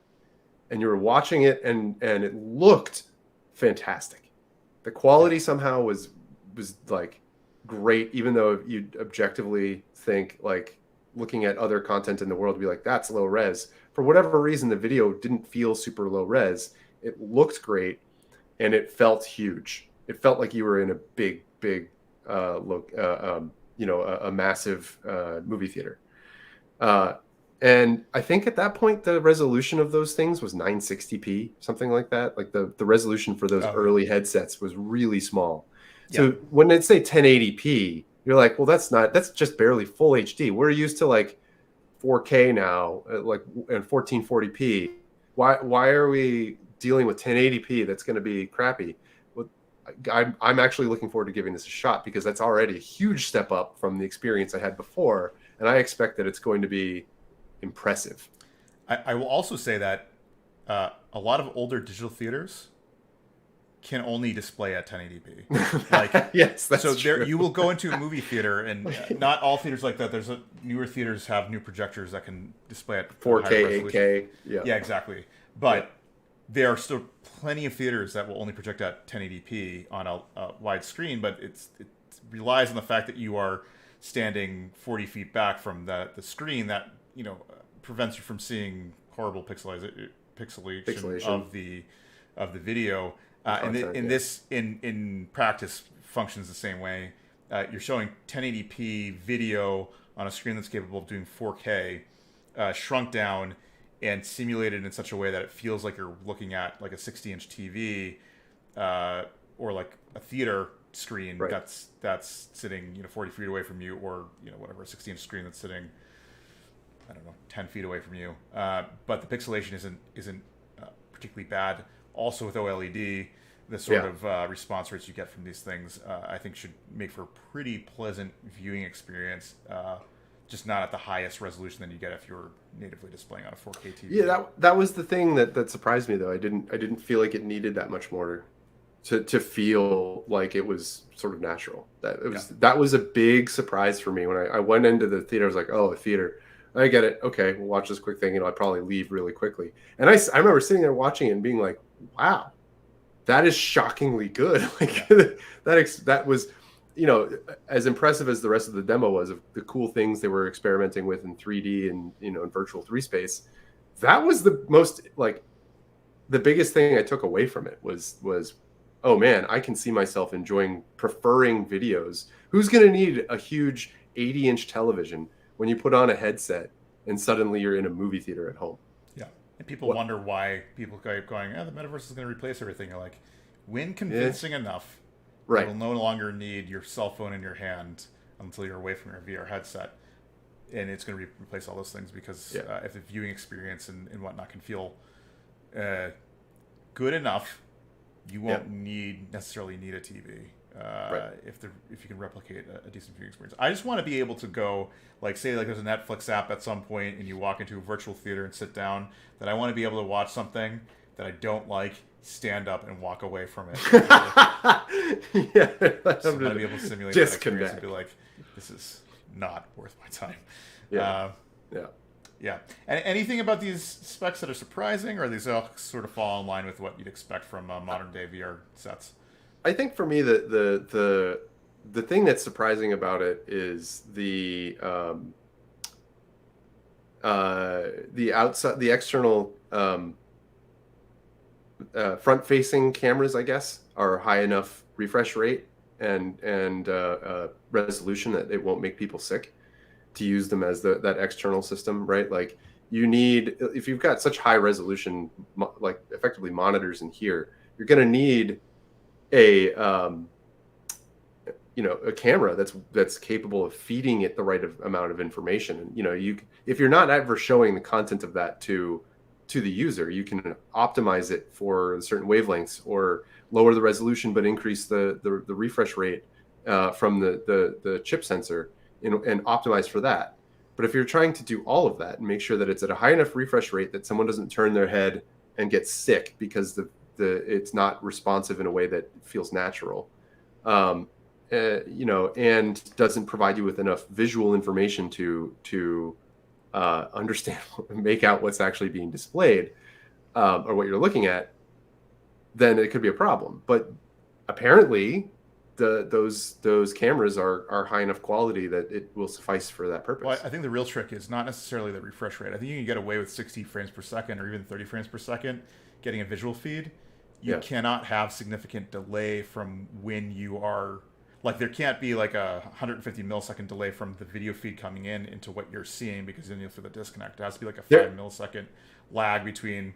and you were watching it, and it looked fantastic. The quality somehow was like great, even though you'd objectively think, like, looking at other content in the world, be like, that's low res. For whatever reason, the video didn't feel super low res. It looked great, and it felt huge. It felt like you were in a big, a massive movie theater. And I think at that point, the resolution of those things was 960p, something like that. Like the resolution for those early headsets was really small. So when they say 1080p, you're like, well, that's just barely full HD. We're used to like 4K now, like, and 1440p. Why are we dealing with 1080p? That's going to be crappy. Well, I'm actually looking forward to giving this a shot because that's already a huge step up from the experience I had before. And I expect that it's going to be impressive. I will also say that a lot of older digital theaters can only display at 1080p. Like, yes, that's so true. You will go into a movie theater, and not all theaters like that. newer theaters have new projectors that can display at 4K, 8K. Yeah, exactly. But there are still plenty of theaters that will only project at 1080p on a wide screen. But it relies on the fact that you are standing 40 feet back from the screen that prevents you from seeing horrible pixelation of the video. In practice functions the same way. You're showing 1080p video on a screen that's capable of doing 4K, shrunk down, and simulated in such a way that it feels like you're looking at like a 60-inch TV, or like a theater screen Right. that's sitting 40 feet away from you, or whatever, a 60-inch screen that's sitting, I don't know, 10 feet away from you. But the pixelation isn't particularly bad. Also with OLED, the sort of response rates you get from these things, I think should make for a pretty pleasant viewing experience. Just not at the highest resolution that you get if you're natively displaying on a 4K TV. Yeah, that was the thing that surprised me though. I didn't feel like it needed that much more to feel like it was sort of natural. That was a big surprise for me when I went into the theater. I was like, oh, a theater. I get it. Okay, we'll watch this quick thing. I'd probably leave really quickly. And I remember sitting there watching it and being like, wow, that is shockingly good. Like that was, as impressive as the rest of the demo was of the cool things they were experimenting with in 3D and in virtual 3 space. That was the most, like, the biggest thing I took away from it was oh man, I can see myself preferring videos. Who's going to need a huge 80-inch television when you put on a headset and suddenly you're in a movie theater at home? Yeah. And people wonder why people keep going, the metaverse is going to replace everything. You're like, when convincing enough, right, you'll no longer need your cell phone in your hand until you're away from your VR headset. And it's going to replace all those things because if the viewing experience and whatnot can feel good enough, you won't necessarily need a TV. Right. If you can replicate a decent viewing experience. I just want to be able to go, like, say like there's a Netflix app at some point and you walk into a virtual theater and sit down, that I want to be able to watch something that I don't like, stand up and walk away from it. So I want to be able to simulate that experience and be like, this is not worth my time. Yeah. And anything about these specs that are surprising, or these all sort of fall in line with what you'd expect from modern day VR sets? I think for me the thing that's surprising about it is the external front facing cameras, I guess, are high enough refresh rate and resolution that it won't make people sick to use them as that external system, right? Like, you need, if you've got such high resolution, like effectively monitors in here, you're going to need a camera that's capable of feeding it the right amount of information. And if you're not ever showing the content of that to the user, you can optimize it for certain wavelengths or lower the resolution but increase the refresh rate from the chip sensor and optimize for that. But if you're trying to do all of that and make sure that it's at a high enough refresh rate that someone doesn't turn their head and get sick because it's not responsive in a way that feels natural, and doesn't provide you with enough visual information to understand, make out what's actually being displayed, or what you're looking at, then it could be a problem. But apparently those cameras are high enough quality that it will suffice for that purpose. Well, I think the real trick is not necessarily the refresh rate. I think you can get away with 60 frames per second or even 30 frames per second getting a visual feed. You cannot have significant delay from when you are, like, there can't be like a 150 millisecond delay from the video feed coming in into what you're seeing, because then you'll feel the disconnect. It has to be like a 5 millisecond lag between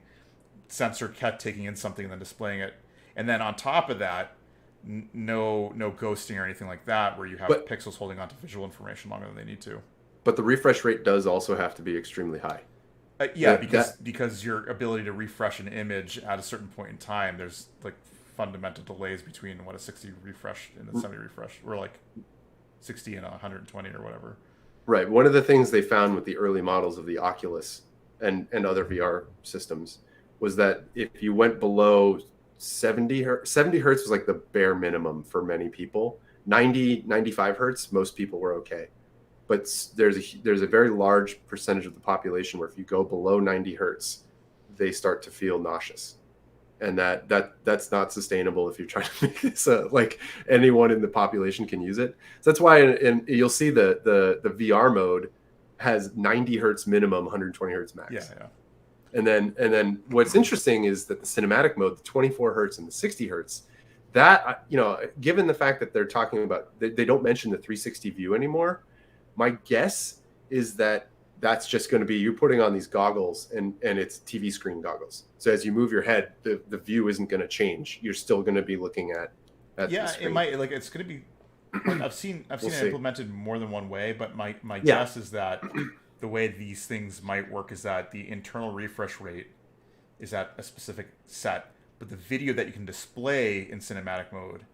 sensor taking in something and then displaying it. And then on top of that, no ghosting or anything like that, where you have pixels holding onto visual information longer than they need to. But the refresh rate does also have to be extremely high. Because your ability to refresh an image at a certain point in time, there's like fundamental delays between what a 60 refresh and the 70 refresh, or like 60 and 120 or whatever. Right. One of the things they found with the early models of the Oculus and other VR systems was that if you went below 70 hertz was like the bare minimum for many people. 95 hertz, most people were okay. But there's a very large percentage of the population where if you go below 90 hertz, they start to feel nauseous. And that's not sustainable if you're trying to make this like anyone in the population can use it. So that's why you'll see the VR mode has 90 hertz minimum, 120 hertz max. Yeah. And then what's interesting is that the cinematic mode, the 24 hertz and the 60 hertz, that, given the fact that they're talking about, they don't mention the 360 view anymore, my guess is that that's just going to be you putting on these goggles, and it's TV screen goggles. So as you move your head, the view isn't going to change. You're still going to be looking at the Yeah, it screen. might, like, it's going to be like I've seen We'll it see. implemented more than one way, but my Yeah. guess is that the way these things might work is that the internal refresh rate is at a specific set, but the video that you can display in cinematic mode,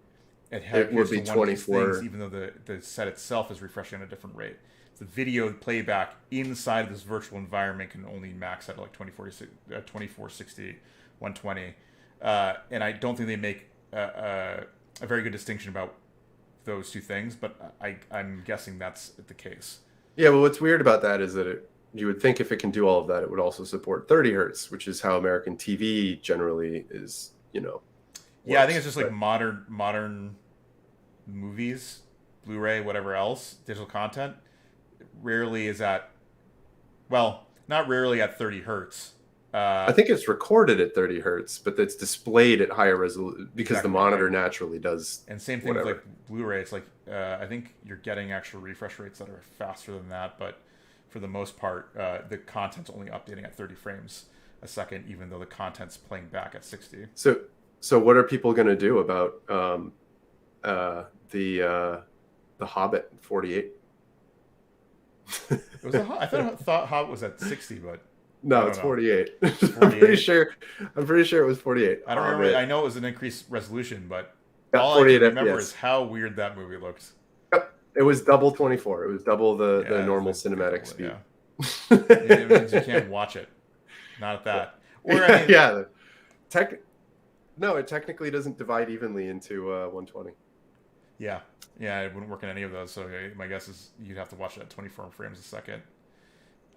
It would adheres be to one of these 24. things, even though the set itself is refreshing at a different rate. The video playback inside of this virtual environment can only max at like 2460, 120. And I don't think they make a very good distinction about those two things, but I'm guessing that's the case. Yeah, well, what's weird about that is that you would think if it can do all of that, it would also support 30 hertz, which is how American TV generally is, Yeah, I think works. it's just like modern movies, Blu-ray, whatever else, digital content rarely is at, well, not rarely at 30 hertz. I think it's recorded at 30 hertz, but it's displayed at higher resolution because Exactly, the monitor right. naturally does. And same thing with Whatever. like Blu-ray. It's like I think you're getting actual refresh rates that are faster than that, but for the most part, the content's only updating at 30 frames a second, even though the content's playing back at 60. So what are people going to do about the Hobbit 48? It was I thought Hobbit was at 60, but No, I it's don't know. 48. 48. I'm pretty sure it was 48. I don't remember. I know it was an increased resolution, but Yeah, all I 48 can remember FPS. is how weird that movie looked. Yep. It was double 24. It was double the Yeah, normal it's cinematic like, speed. Yeah. It means you can't watch it. Not at that. Or I mean, Yeah. No, it technically doesn't divide evenly into 120. yeah, it wouldn't work in any of those. So my guess is you'd have to watch it at 24 frames a second.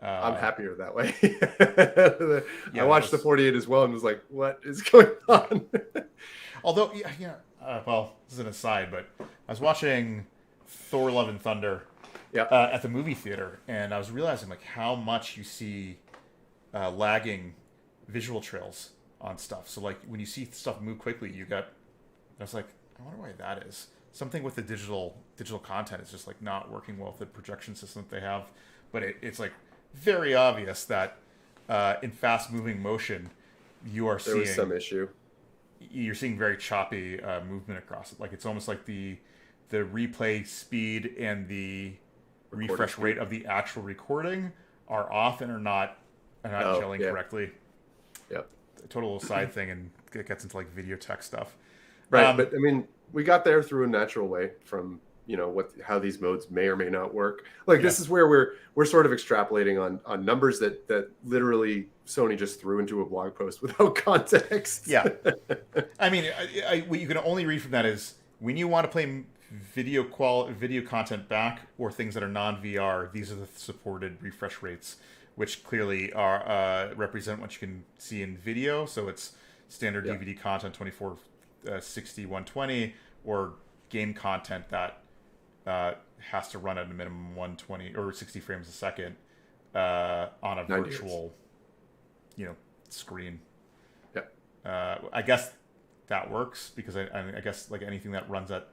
I'm happier that way. Yeah, I watched the 48 as well and was like, what is going on? Although, well, this is an aside, but I was watching Thor: Love and Thunder Yeah. at the movie theater, and I was realizing like how much you see lagging visual trails on stuff. So like when you see stuff move quickly, I was like, I wonder why that is. Something with the digital content is just like not working well with the projection system that they have. But it's like very obvious that in fast moving motion, There was some issue. you're seeing very choppy movement across it. Like it's almost like the replay speed and the refresh rate of the actual recording are off and are not gelling correctly. Yep. A total side thing, and it gets into like video tech stuff. Right, but I mean, we got there through a natural way from how these modes may or may not work. Like this is where we're sort of extrapolating on numbers that literally Sony just threw into a blog post without context. Yeah, I mean, what you can only read from that is when you want to play video content back or things that are non-VR, these are the supported refresh rates, which clearly are represent what you can see in video. So it's standard DVD content 2460 120 or game content that has to run at a minimum 120 or 60 frames a second on a virtual screen. Yeah. I guess that works because I guess like anything that runs at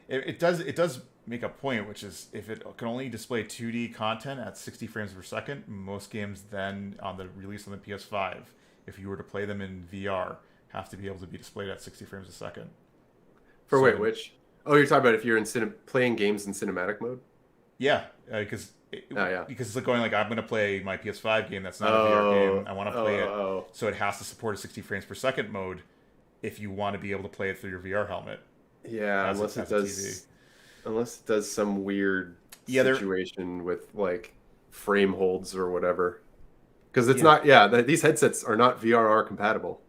it does make a point, which is if it can only display 2D content at 60 frames per second, most games then on the release on the PS5, if you were to play them in VR, have to be able to be displayed at 60 frames a second. Which? Oh, you're talking about if you're in playing games in cinematic mode? Yeah, because it's like going like I'm going to play my PS5 game that's not a VR game. I want to play it, so it has to support a 60 frames per second mode if you want to be able to play it through your VR helmet. Yeah, unless it does some weird situation with like frame holds or whatever. Because it's not. Yeah, these headsets are not VRR compatible.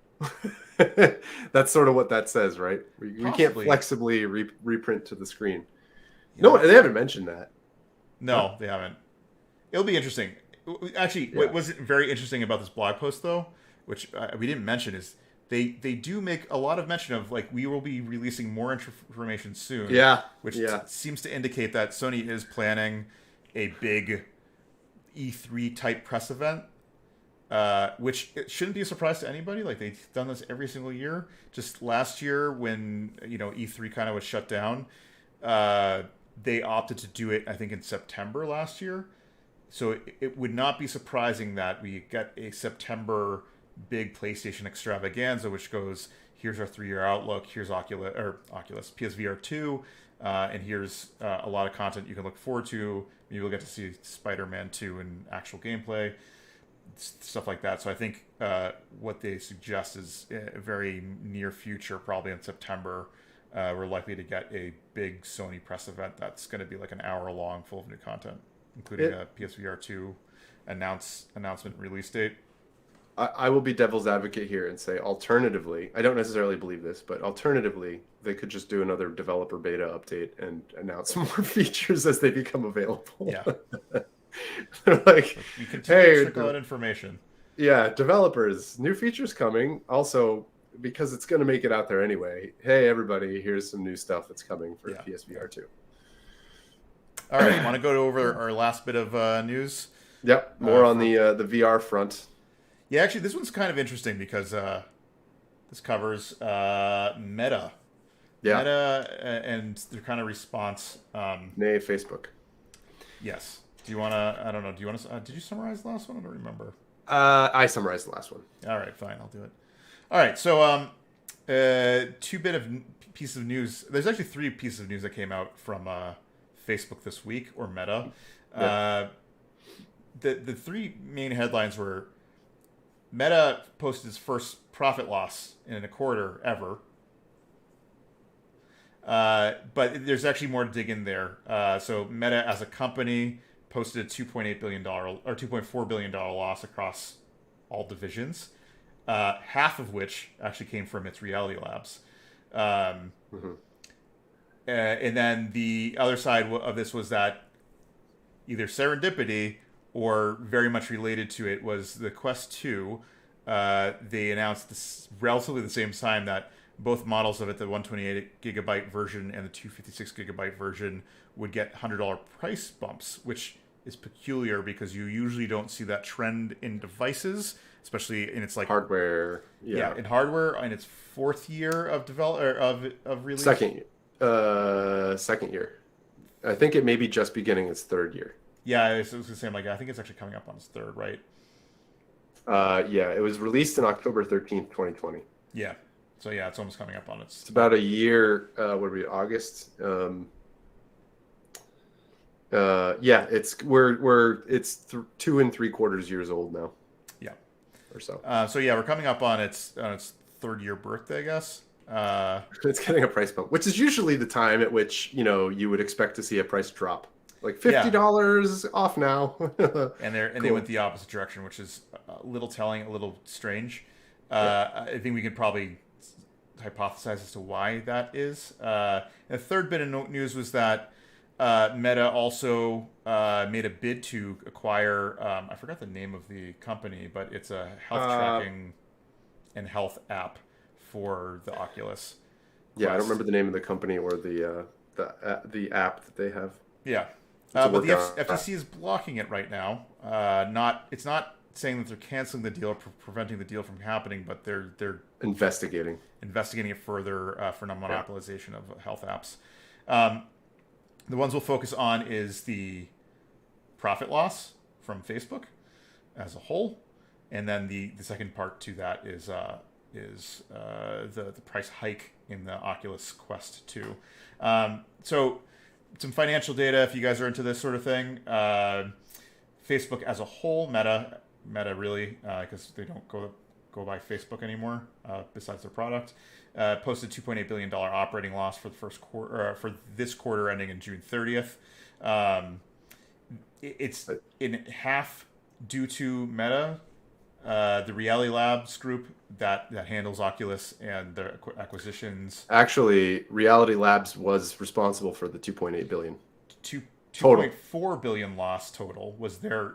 That's sort of what that says, right? We can't flexibly reprint to the screen. No, they haven't mentioned that. No, they haven't. It'll be interesting. Actually, what was very interesting about this blog post, though, which we didn't mention, is they do make a lot of mention of like we will be releasing more information soon. Yeah, which seems to indicate that Sony is planning a big E3 type press event. Which it shouldn't be a surprise to anybody. Like they've done this every single year. Just last year, when E3 kind of was shut down, they opted to do it. I think in September last year, So it would not be surprising that we get a September big PlayStation extravaganza, which goes, here's our 3-year outlook, here's Oculus PSVR2, and here's a lot of content you can look forward to. Maybe we'll get to see Spider-Man 2 in actual gameplay, stuff like that. So I think what they suggest is a very near future, probably in September, we're likely to get a big Sony press event that's going to be like an hour long, full of new content, including a PSVR2 announcement release date. I will be devil's advocate here and say, alternatively, I don't necessarily believe this, but alternatively, they could just do another developer beta update and announce some more features as they become available. Yeah. They're like, we continue to trickle out information. Yeah, developers, new features coming. Also, because it's going to make it out there anyway. Hey, everybody, here's some new stuff that's coming for PSVR2. All right, want to go over our last bit of news? Yep, more on the VR front. Yeah, actually, this one's kind of interesting because this covers Meta. Yeah. Meta and their kind of response. Nay, Facebook. Yes. Do you want to? I don't know. Do you want to? Did you summarize the last one? I don't remember. I summarized the last one. All right, fine. I'll do it. All right. So, pieces of news. There's actually 3 pieces of news that came out from Facebook this week, or Meta. Yeah. The 3 main headlines were: Meta posted its first profit loss in a quarter ever. But there's actually more to dig in there. So Meta as a company posted a $2.8 billion or $2.4 billion loss across all divisions, half of which actually came from its Reality Labs. And then the other side of this was that either serendipity or very much related to it was the Quest 2. They announced this relatively the same time that both models of it, the 128 gigabyte version and the 256 gigabyte version, would get $100 price bumps, which is peculiar because you usually don't see that trend in devices, especially in its like hardware. Yeah, in hardware in its 4th year of of release. Second year. I think it may be just beginning its 3rd year. Yeah, I was gonna say, I think it's actually coming up on its 3rd, right? Yeah, it was released in October 13th, 2020. Yeah. So yeah, it's almost coming up on its. It's about a year. What would be August? Yeah, it's 2 3/4 years old now. Yeah, or so. So yeah, we're coming up on its 3rd year birthday, I guess. It's getting a price bump, which is usually the time at which you would expect to see a price drop, like $50 off now. and they went the opposite direction, which is a little telling, a little strange. I think we could probably hypothesize as to why that is. The third bit of news was that Meta also made a bid to acquire, I forgot the name of the company, but it's a health tracking and health app for the Oculus Quest. I don't remember the name of the company or the app that they have. Yeah. But the FTC is blocking it right now. It's not saying that they're canceling the deal or preventing the deal from happening, but they're investigating it further for non-monopolization of health apps. The ones we'll focus on is the profit loss from Facebook as a whole, and then the second part to that is the price hike in the Oculus Quest 2. So some financial data if you guys are into this sort of thing. Facebook as a whole, Meta really, because they don't go by Facebook anymore, besides their product, posted $2.8 billion operating loss for the first quarter, for this quarter ending in June 30th. It's in half due to Meta, the Reality Labs group that handles Oculus and their acquisitions. Actually, Reality Labs was responsible for the $2.8 billion. 2.4 billion loss total was their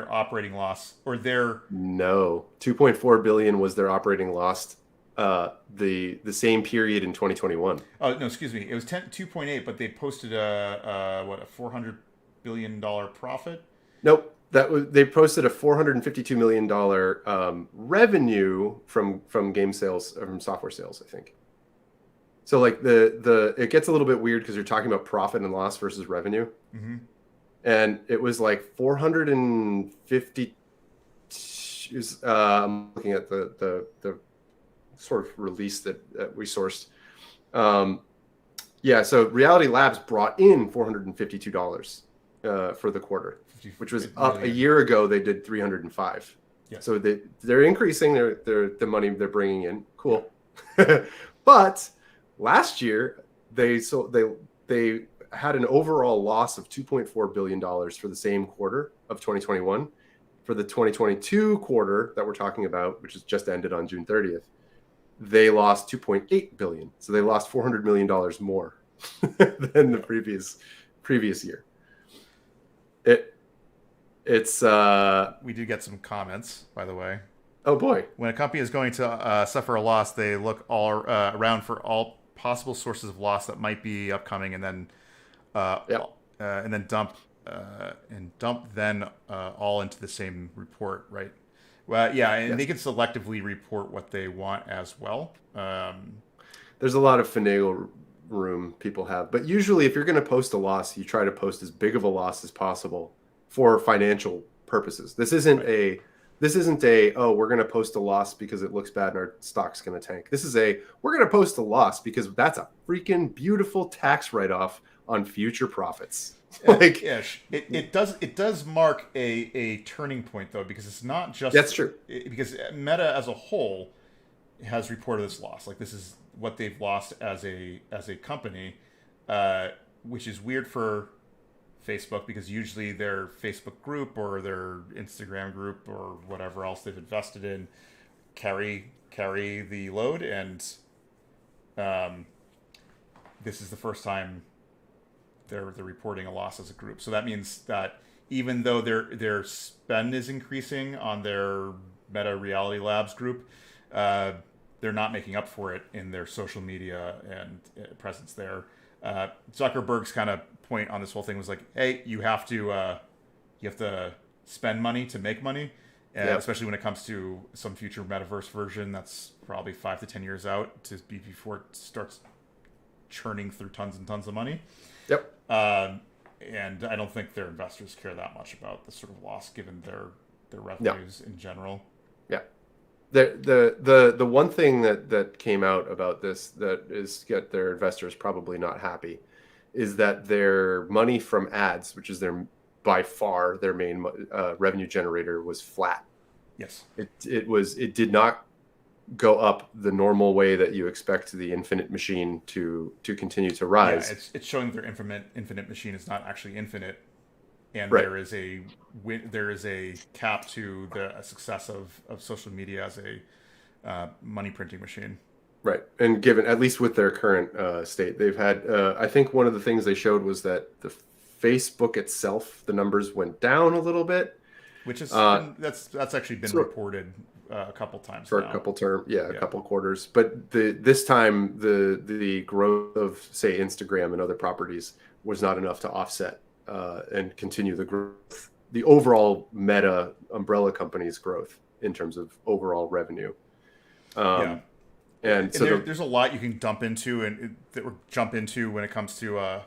operating loss, or their 2.4 billion was their operating loss the same period in 2021. Oh no, excuse me, it was 2.8, but they posted a $400 billion profit. Nope, they posted a $452 million revenue from game sales, from software sales, I think. So like it gets a little bit weird because you're talking about profit and loss versus revenue. Mm-hmm. and it was like 450. I'm looking at the sort of release that we sourced. Yeah, so Reality Labs brought in $452 for the quarter, which was up a year ago. They did 305. Yeah. So they're increasing the money they're bringing in. Cool. But last year they had an overall loss of $2.4 billion for the same quarter of 2021. For the 2022 quarter that we're talking about, which has just ended on June 30th, they lost 2.8 billion. So they lost $400 million more than the previous year. It's we do get some comments, by the way. Oh boy. When a company is going to suffer a loss, they look all around for all possible sources of loss that might be upcoming, and then dump then all into the same report, right? Well, yeah, and they can selectively report what they want as well. There's a lot of finagle room people have, but usually if you're going to post a loss, you try to post as big of a loss as possible for financial purposes. This isn't a we're going to post a loss because it looks bad and our stock's going to tank. This is we're going to post a loss because that's a freaking beautiful tax write-off on future profits. Like, it does mark a turning point, though, because it's not just that's true. Because Meta as a whole has reported this loss. Like, this is what they've lost as a company, which is weird for Facebook, because usually their Facebook group or their Instagram group or whatever else they've invested in carry the load, and this is the first time they're reporting a loss as a group. So that means that even though their spend is increasing on their Meta Reality Labs group, they're not making up for it in their social media and presence there. Zuckerberg's kind of point on this whole thing was like, hey, you have to spend money to make money, especially when it comes to some future metaverse version that's probably 5 to 10 years out before it starts churning through tons and tons of money. Yep. And I don't think their investors care that much about the sort of loss given their revenues in general. Yeah. The one thing that came out about this that is get their investors probably not happy is that their money from ads, which is by far their main revenue generator, was flat. Yes. It did not go up the normal way that you expect the infinite machine to continue to rise. Yeah, it's showing their infinite machine is not actually infinite, and there is a cap to the success of social media as a money printing machine. Right, and given at least with their current state, they've had. I think one of the things they showed was that the Facebook itself, the numbers went down a little bit, which is that's actually been reported a couple times for now. A couple couple quarters. But this time, the growth of, say, Instagram and other properties was not enough to offset and continue the growth, the overall Meta umbrella company's growth in terms of overall revenue. And so there's a lot you can jump into when it comes to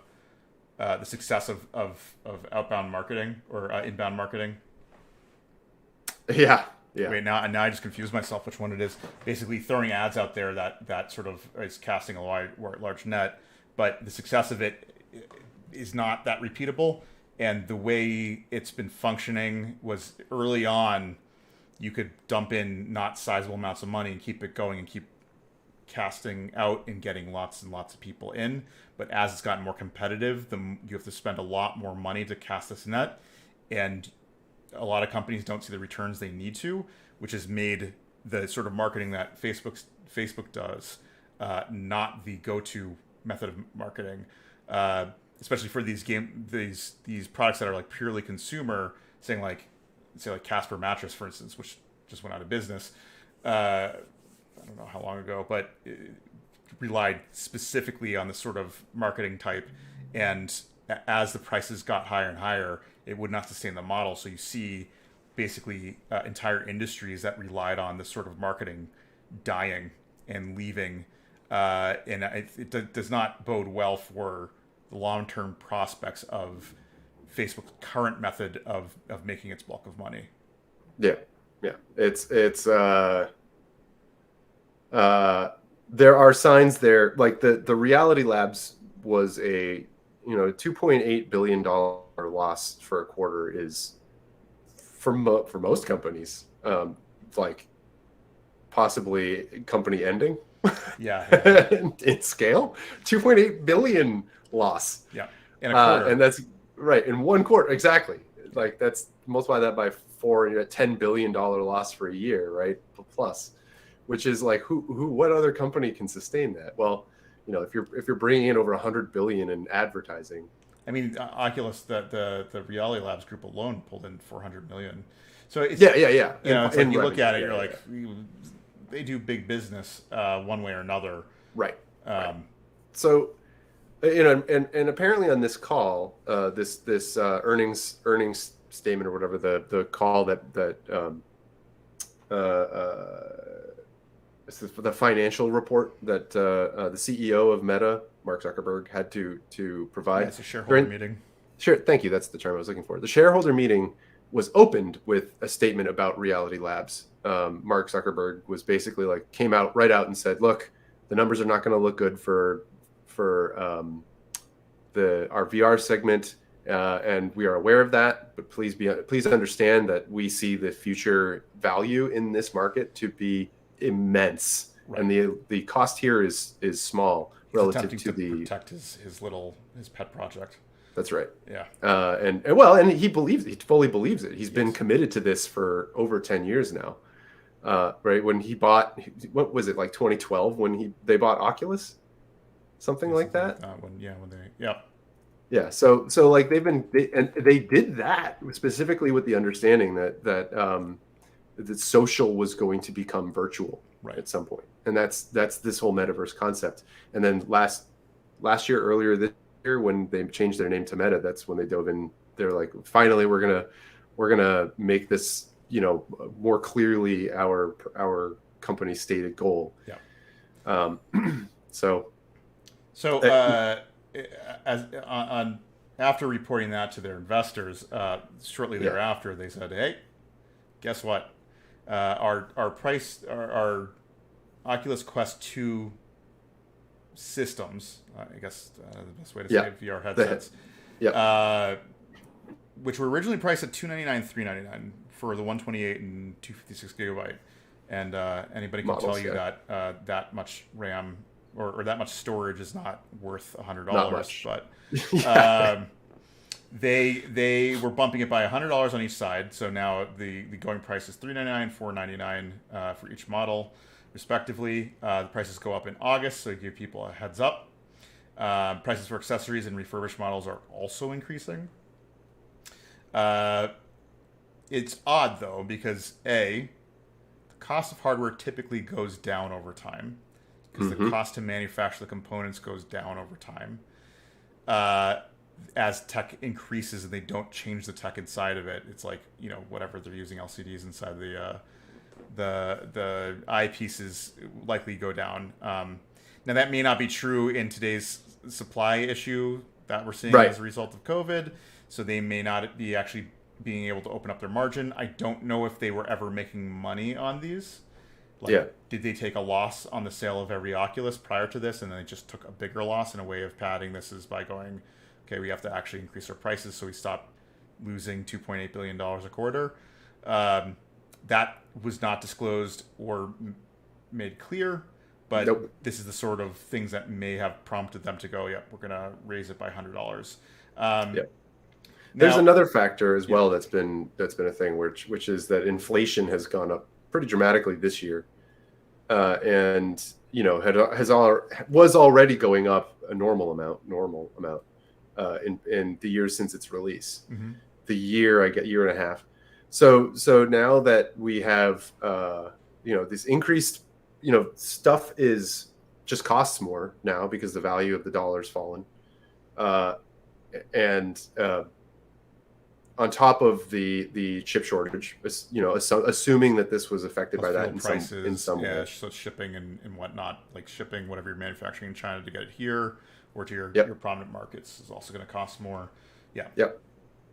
the success of outbound marketing or inbound marketing. Yeah. Wait, now I just confused myself which one it is. Basically, throwing ads out there that sort of is casting a large net, but the success of it is not that repeatable. And the way it's been functioning was early on, you could dump in not sizable amounts of money and keep it going and keep casting out and getting lots and lots of people in. But as it's gotten more competitive, you have to spend a lot more money to cast this net, and a lot of companies don't see the returns they need to, which has made the sort of marketing that Facebook does not the go-to method of marketing, especially for these products that are like purely consumer, say like Casper mattress, for instance, which just went out of business. I don't know how long ago, but it relied specifically on this sort of marketing type, and as the prices got higher and higher, it would not sustain the model. So you see basically entire industries that relied on this sort of marketing dying and leaving. And it does not bode well for the long-term prospects of Facebook's current method of making its bulk of money. Yeah, yeah. There are signs there, like the Reality Labs was a $2.8 billion loss for a quarter is for most companies like possibly company ending. Yeah. In scale, 2.8 billion loss. Yeah, in a quarter. And that's right in one quarter. Exactly. Like that's multiply that by 4, you're at $10 billion loss for a year, right? Plus, which is like what other company can sustain that? Well, if you're bringing in over 100 billion in advertising. I mean, Oculus, the Reality Labs group alone pulled in 400 million. So it's Yeah. it's like you look revenue, at it, you're like, they do big business one way or another. Right. So, and apparently on this call, this earnings statement or whatever, the call that it's the financial report that the CEO of Meta, Mark Zuckerberg, had to provide. Yeah, it's a shareholder meeting. Sure, thank you. That's the term I was looking for. The shareholder meeting was opened with a statement about Reality Labs. Mark Zuckerberg was basically came right out and said, "Look, the numbers are not going to look good for our VR segment, and we are aware of that. But please understand that we see the future value in this market to be immense, right. And the cost here is small relative to protect his pet project." That's right. Yeah. And he fully believes it. He's been committed to this for over 10 years now. Right. When he bought, what was it, like 2012 when they bought Oculus? Something like that. Yeah. So like they did that specifically with the understanding that social was going to become virtual at some point. And that's this whole metaverse concept. And then earlier this year, when they changed their name to Meta, that's when they dove in. They're like, finally, we're gonna make this, more clearly our company's stated goal. Yeah. After reporting that to their investors, shortly thereafter, they said, "Hey, guess what? Our Oculus Quest 2 systems, I guess the best way to say it, VR headsets, which were originally priced at $299, $399 for the 128 and 256 gigabyte, and anybody can tell you that that much RAM or that much storage is not worth $100, but they were bumping it by $100 on each side. So now the going price is $399, $499 for each model, respectively. The prices go up in August, so give people a heads up. Prices for accessories and refurbished models are also increasing. It's odd though, because the cost of hardware typically goes down over time, because the cost to manufacture the components goes down over time. As tech increases and they don't change the tech inside of it, it's like, whatever they're using LCDs inside the eyepieces likely go down. Now that may not be true in today's supply issue that we're seeing as a result of COVID, so they may not be actually being able to open up their margin. I don't know if they were ever making money on these. Did they take a loss on the sale of every Oculus prior to this, and then they just took a bigger loss, and a way of padding this is by going, okay, we have to actually increase our prices so we stop losing $2.8 billion a quarter. That was not disclosed or made clear, but this is the sort of things that may have prompted them to go, we're going to raise it by $100. There's another factor as well that's been a thing, which is that inflation has gone up pretty dramatically this year, and was already going up a normal amount in the years since its release. The year and a half. So now that we have this increased, stuff is just costs more now because the value of the dollar's fallen, and on top of the chip shortage, assuming that this was affected by that in some way. So shipping and whatnot, like shipping whatever you're manufacturing in China to get it here or to your prominent markets is also going to cost more.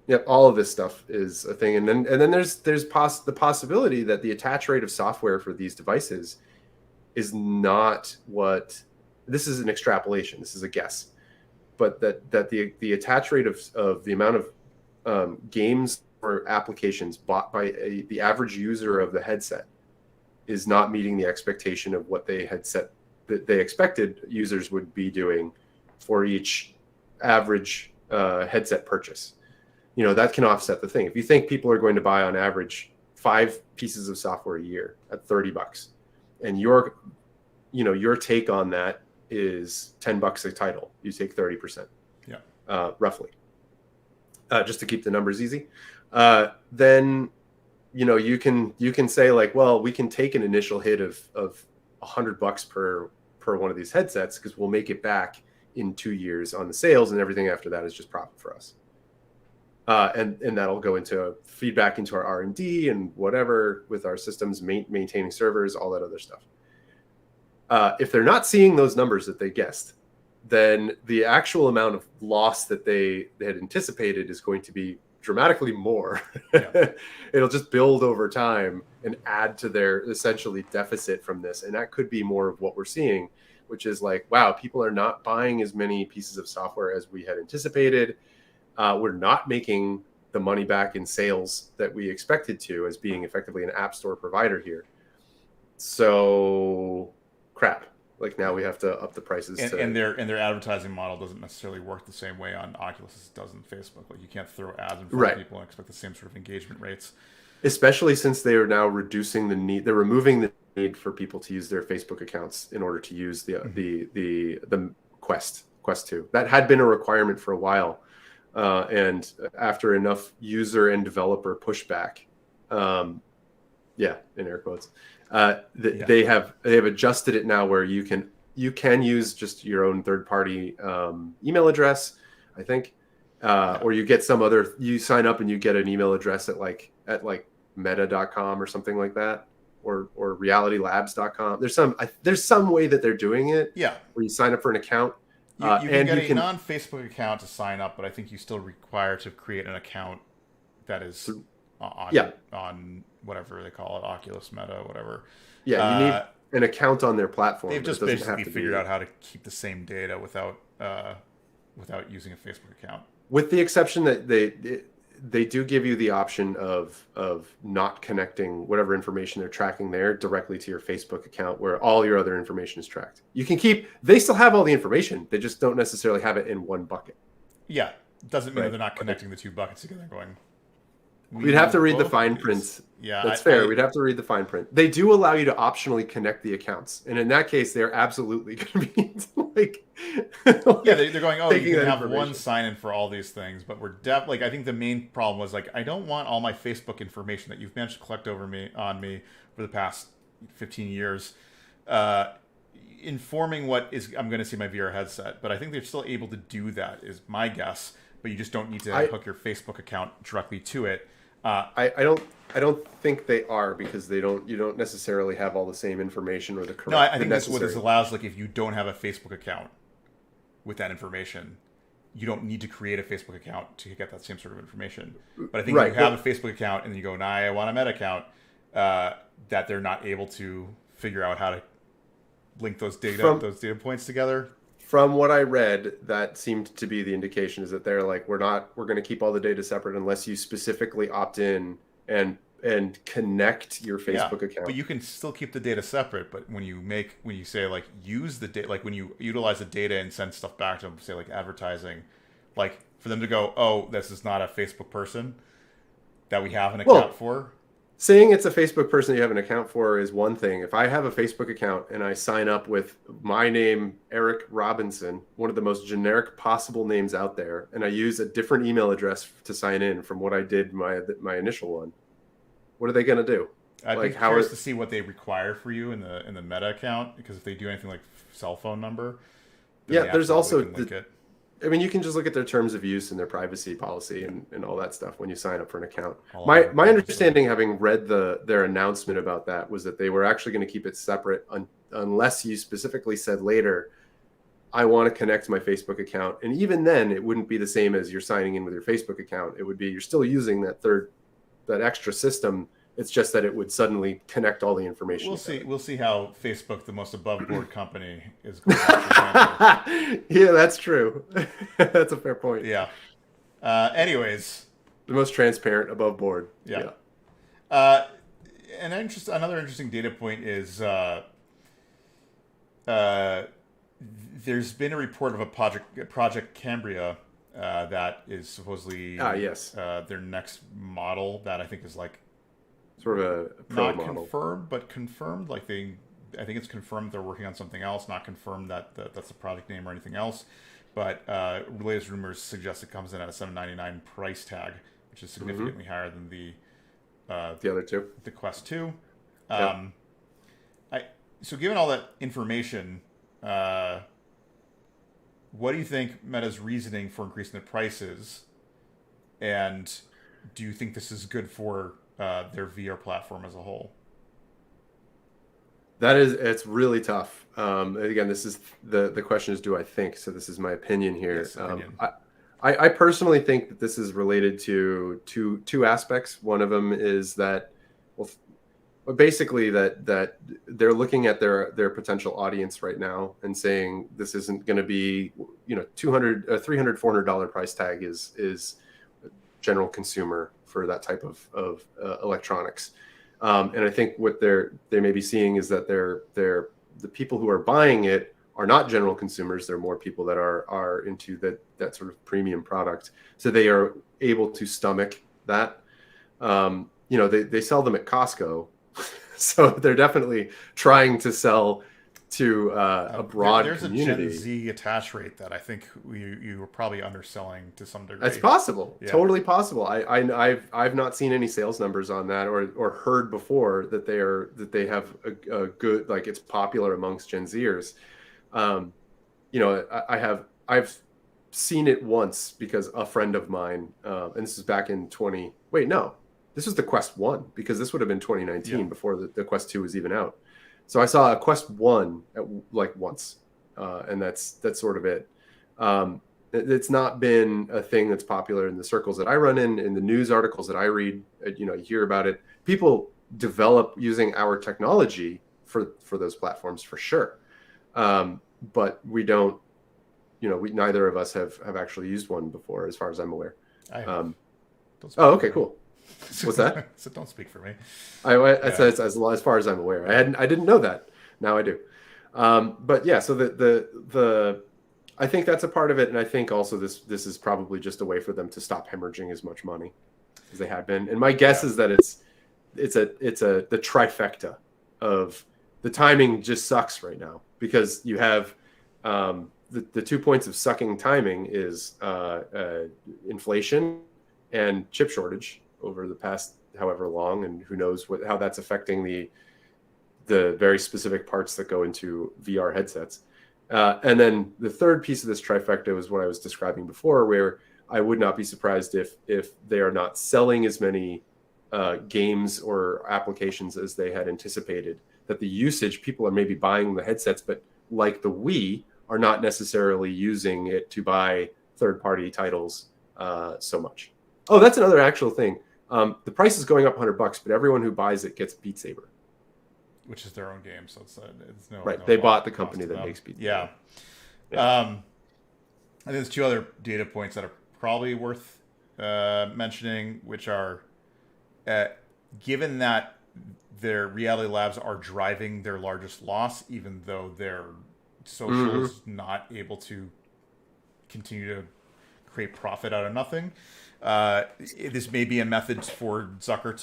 Yep, all of this stuff is a thing, and then there's the possibility that the attach rate of software for these devices is not what. This is an extrapolation. This is a guess, but that the attach rate of the amount of games or applications bought by the average user of the headset is not meeting the expectation of what they had set that they expected users would be doing for each average headset purchase. That can offset the thing. If you think people are going to buy on average 5 pieces of software a year at $30, and your take on that is $10 a title, you take 30%, roughly, just to keep the numbers easy. Then you can say like, well, we can take an initial hit of $100 per one of these headsets because we'll make it back in 2 years on the sales, and everything after that is just profit for us. And that'll go into feedback into our R&D and whatever with our systems, maintaining servers, all that other stuff. If they're not seeing those numbers that they guessed, then the actual amount of loss that they had anticipated is going to be dramatically more. Yeah. It'll just build over time and add to their essentially deficit from this. And that could be more of what we're seeing, which is like, wow, people are not buying as many pieces of software as we had anticipated. We're not making the money back in sales that we expected to, as being effectively an app store provider here. So crap. Like now we have to up the prices. And their advertising model doesn't necessarily work the same way on Oculus as it does on Facebook. Like you can't throw ads in front of people and expect the same sort of engagement rates. Especially since they are now reducing the need. They're removing the need for people to use their Facebook accounts in order to use the Quest 2. That had been a requirement for a while. And after enough user and developer pushback, in air quotes, they have adjusted it now where you can use just your own third-party email address, I think, or you get you sign up and you get an email address at meta.com or something like that, or realitylabs.com. There's some way that they're doing it. Yeah, where you sign up for an account. You can get a non-Facebook account to sign up, but I think you still require to create an account that is on whatever they call it, Oculus, Meta, whatever. Yeah, you need an account on their platform. They've just basically figured out how to keep the same data without using a Facebook account. With the exception that they do give you the option of not connecting whatever information they're tracking there directly to your Facebook account, where all your other information is tracked. They still have all the information. They just don't necessarily have it in one bucket. Yeah. Doesn't mean they're not connecting the two buckets together going. We'd have to read the fine print. Yeah. That's fair. We'd have to read the fine print. They do allow you to optionally connect the accounts. And in that case, they're absolutely going to be they're going, oh, you can have one sign-in for all these things, but we're I think the main problem was I don't want all my Facebook information that you've managed to collect on me for the past 15 years, informing what I'm going to see my VR headset. But I think they're still able to do that, is my guess. But you just don't need to hook your Facebook account directly to it. I don't think they are, because you don't necessarily have all the same information or the correct. No, I think that's what this allows. Like if you don't have a Facebook account with that information, you don't need to create a Facebook account to get that same sort of information. But I think if you have a Facebook account and you go, nah, I want a Meta account, that they're not able to figure out how to link those data points together. From what I read, that seemed to be the indication, is that they're like, we're going to keep all the data separate unless you specifically opt in and connect your Facebook account. But you can still keep the data separate. But when you say like use the data, like when you utilize the data and send stuff back to them, say like advertising, like for them to go, oh, this is not a Facebook person that we have an account for. Saying it's a Facebook person you have an account for is one thing. If I have a Facebook account and I sign up with my name, Eric Robinson, one of the most generic possible names out there, and I use a different email address to sign in from what I did my initial one, what are they going to do? I'd be curious to see what they require for you in the Meta account, because if they do anything like cell phone number, there's also you can just look at their terms of use and their privacy policy and all that stuff when you sign up for an account. My understanding, having read their announcement about that, was that they were actually going to keep it separate unless you specifically said later, I want to connect my Facebook account. And even then, it wouldn't be the same as you're signing in with your Facebook account. It would be you're still using that extra system. It's just that it would suddenly connect all the information. We'll see. We'll see how Facebook, the most above board company, is going to handle. Yeah, that's true. That's a fair point. Yeah. Anyways, the most transparent, above board. Yeah. Another interesting data point is there's been a report of a Project Cambria that is supposedly yes their next model that I think is like sort of a pro not model. confirmed but confirmed. Like I think it's confirmed they're working on something else. Not confirmed that's the project name or anything else. But latest rumors suggest it comes in at a $799 price tag, which is significantly higher than the other two, the Quest 2. Yeah. So given all that information, what do you think Meta's reasoning for increasing the prices? And do you think this is good for their VR platform as a whole? It's really tough. Again, this is the question is, do I think? So this is my opinion here. Yes, opinion. I personally think that this is related to two aspects. One of them is that, well, basically that they're looking at their potential audience right now and saying this isn't going to be, $200, $300, $400 price tag is general consumer for that type of electronics. And I think what they may be seeing is that the people who are buying it are not general consumers. They're more people that are into that sort of premium product. So they are able to stomach that. They sell them at Costco. So they're definitely trying to sell to a broad community. There's a Gen Z attach rate that I think you were probably underselling to some degree. It's possible, yeah. Totally possible. I've not seen any sales numbers on that or heard before that they have a good, like, it's popular amongst Gen Zers. I've seen it once because a friend of mine, and this is back in this was the Quest 1, because this would have been 2019 before the Quest 2 was even out. So I saw a Quest 1 once, and that's sort of it. It's not been a thing that's popular in the circles that I run in the news articles that I read. You hear about it. People develop using our technology for those platforms for sure, but we don't. Neither of us have actually used one before, as far as I'm aware. I have. Okay, cool. What's that? So don't speak for me. I said as far as I'm aware. I didn't know that. Now I do. But yeah, so the I think that's a part of it, and I think also this is probably just a way for them to stop hemorrhaging as much money as they had been. And my guess is that it's the trifecta of the timing just sucks right now, because you have the 2 points of sucking timing is inflation and chip shortage over the past however long, and who knows how that's affecting the very specific parts that go into VR headsets. And then the third piece of this trifecta was what I was describing before, where I would not be surprised if they are not selling as many games or applications as they had anticipated, that the usage, people are maybe buying the headsets, but like the Wii, are not necessarily using it to buy third-party titles so much. Oh, that's another actual thing. The price is going up $100, but everyone who buys it gets Beat Saber, which is their own game, so it's no right. No they bought the company that makes Beat Saber. Yeah. And there's two other data points that are probably worth mentioning, which are given that their Reality Labs are driving their largest loss, even though their social is not able to continue to create profit out of nothing. This may be a method for Zuckerberg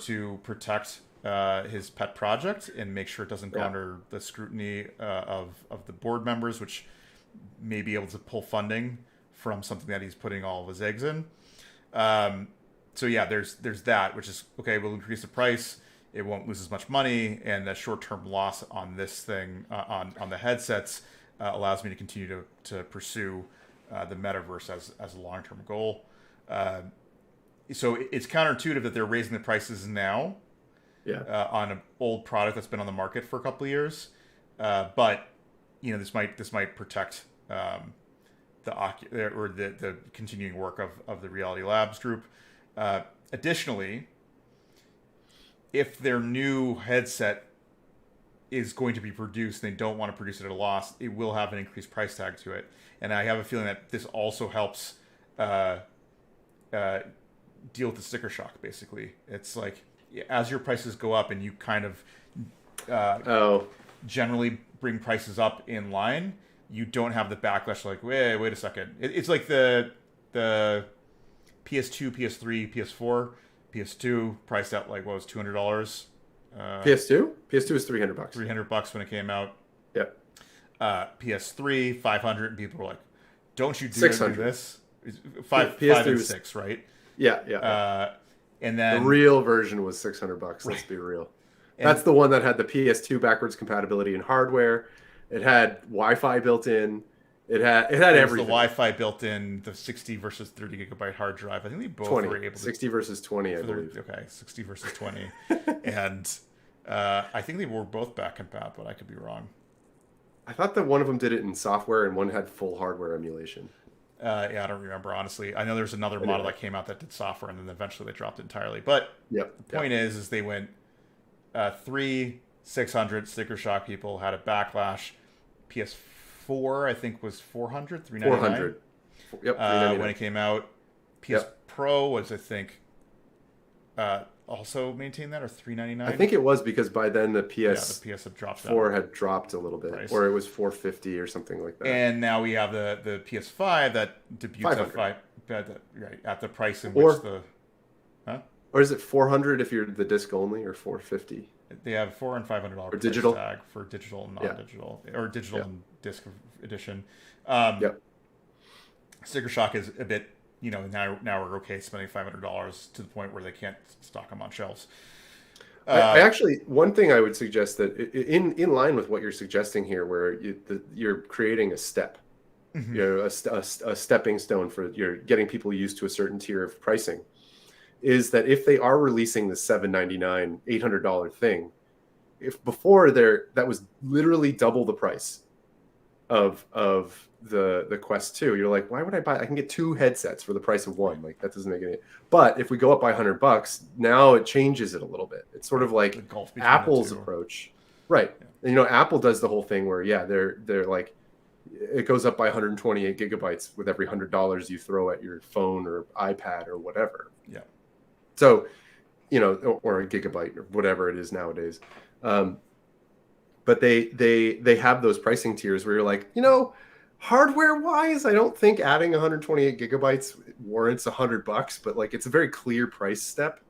to protect his pet project and make sure it doesn't go under the scrutiny of the board members, which may be able to pull funding from something that he's putting all of his eggs in. So yeah, there's that, which is okay. We'll increase the price. It won't lose as much money, and the short-term loss on this thing on the headsets allows me to continue to pursue the metaverse as a long-term goal. So it's counterintuitive that they're raising the prices now on an old product that's been on the market for a couple of years. But this might protect the continuing work of the Reality Labs group. Additionally, if their new headset is going to be produced and they don't want to produce it at a loss, it will have an increased price tag to it. And I have a feeling that this also helps deal with the sticker shock, basically. It's like, as your prices go up and you kind of generally bring prices up in line, you don't have the backlash like, wait a second. It's like the PS2, PS3, PS4, PS2 priced at like, what was $200? PS2? PS2 was $300. $300 when it came out. Yep. PS3, 500, and people were like, don't you do this? Five and six, right? Yeah. And then the real version was $600. Let's be real. That's the one that had the PS2 backwards compatibility in hardware. It had Wi-Fi built in. It had everything. The Wi-Fi built in, the 60 versus 30 gigabyte hard drive. I think they both 20. were able to 60 versus 20, I believe. Okay, 60 versus 20. And I think they were both back compatible, but I could be wrong. I thought that one of them did it in software and one had full hardware emulation. I don't remember, honestly. I know there's another model that came out that did software, and then eventually they dropped it entirely. But the point is they went 600 sticker shock people had a backlash. PS4, I think, was $400, $399. 400. Yep, when it came out. PS Pro was, I think, also maintained that, or $399. I think it was because by then the PS had dropped had dropped a little bit, price. Or it was $450 or something like that. And now we have the PS5 that debuts at the price in which or is it $400 if you're the disc only, or $450? They have $400 and $500 price digital tag for digital and non-digital, or digital and disc edition. Sticker shock is a bit, now we're okay spending $500 to the point where they can't stock them on shelves. I actually, one thing I would suggest that in line with what you're suggesting here, where you're creating a step, a stepping stone for you're getting people used to a certain tier of pricing, is that if they are releasing the $799, $800 thing, if before that was literally double the price of the Quest 2, you're like, why would I buy? I can get two headsets for the price of one. Like, that doesn't make any. But if we go up by $100, now it changes it a little bit. It's sort of like Apple's approach, right? Yeah. And Apple does the whole thing where they're like, it goes up by 128 gigabytes with every $100 you throw at your phone or iPad or whatever. Yeah. So, or a gigabyte or whatever it is nowadays. But they have those pricing tiers where you're like, hardware wise, I don't think adding 128 gigabytes warrants $100, but like, it's a very clear price step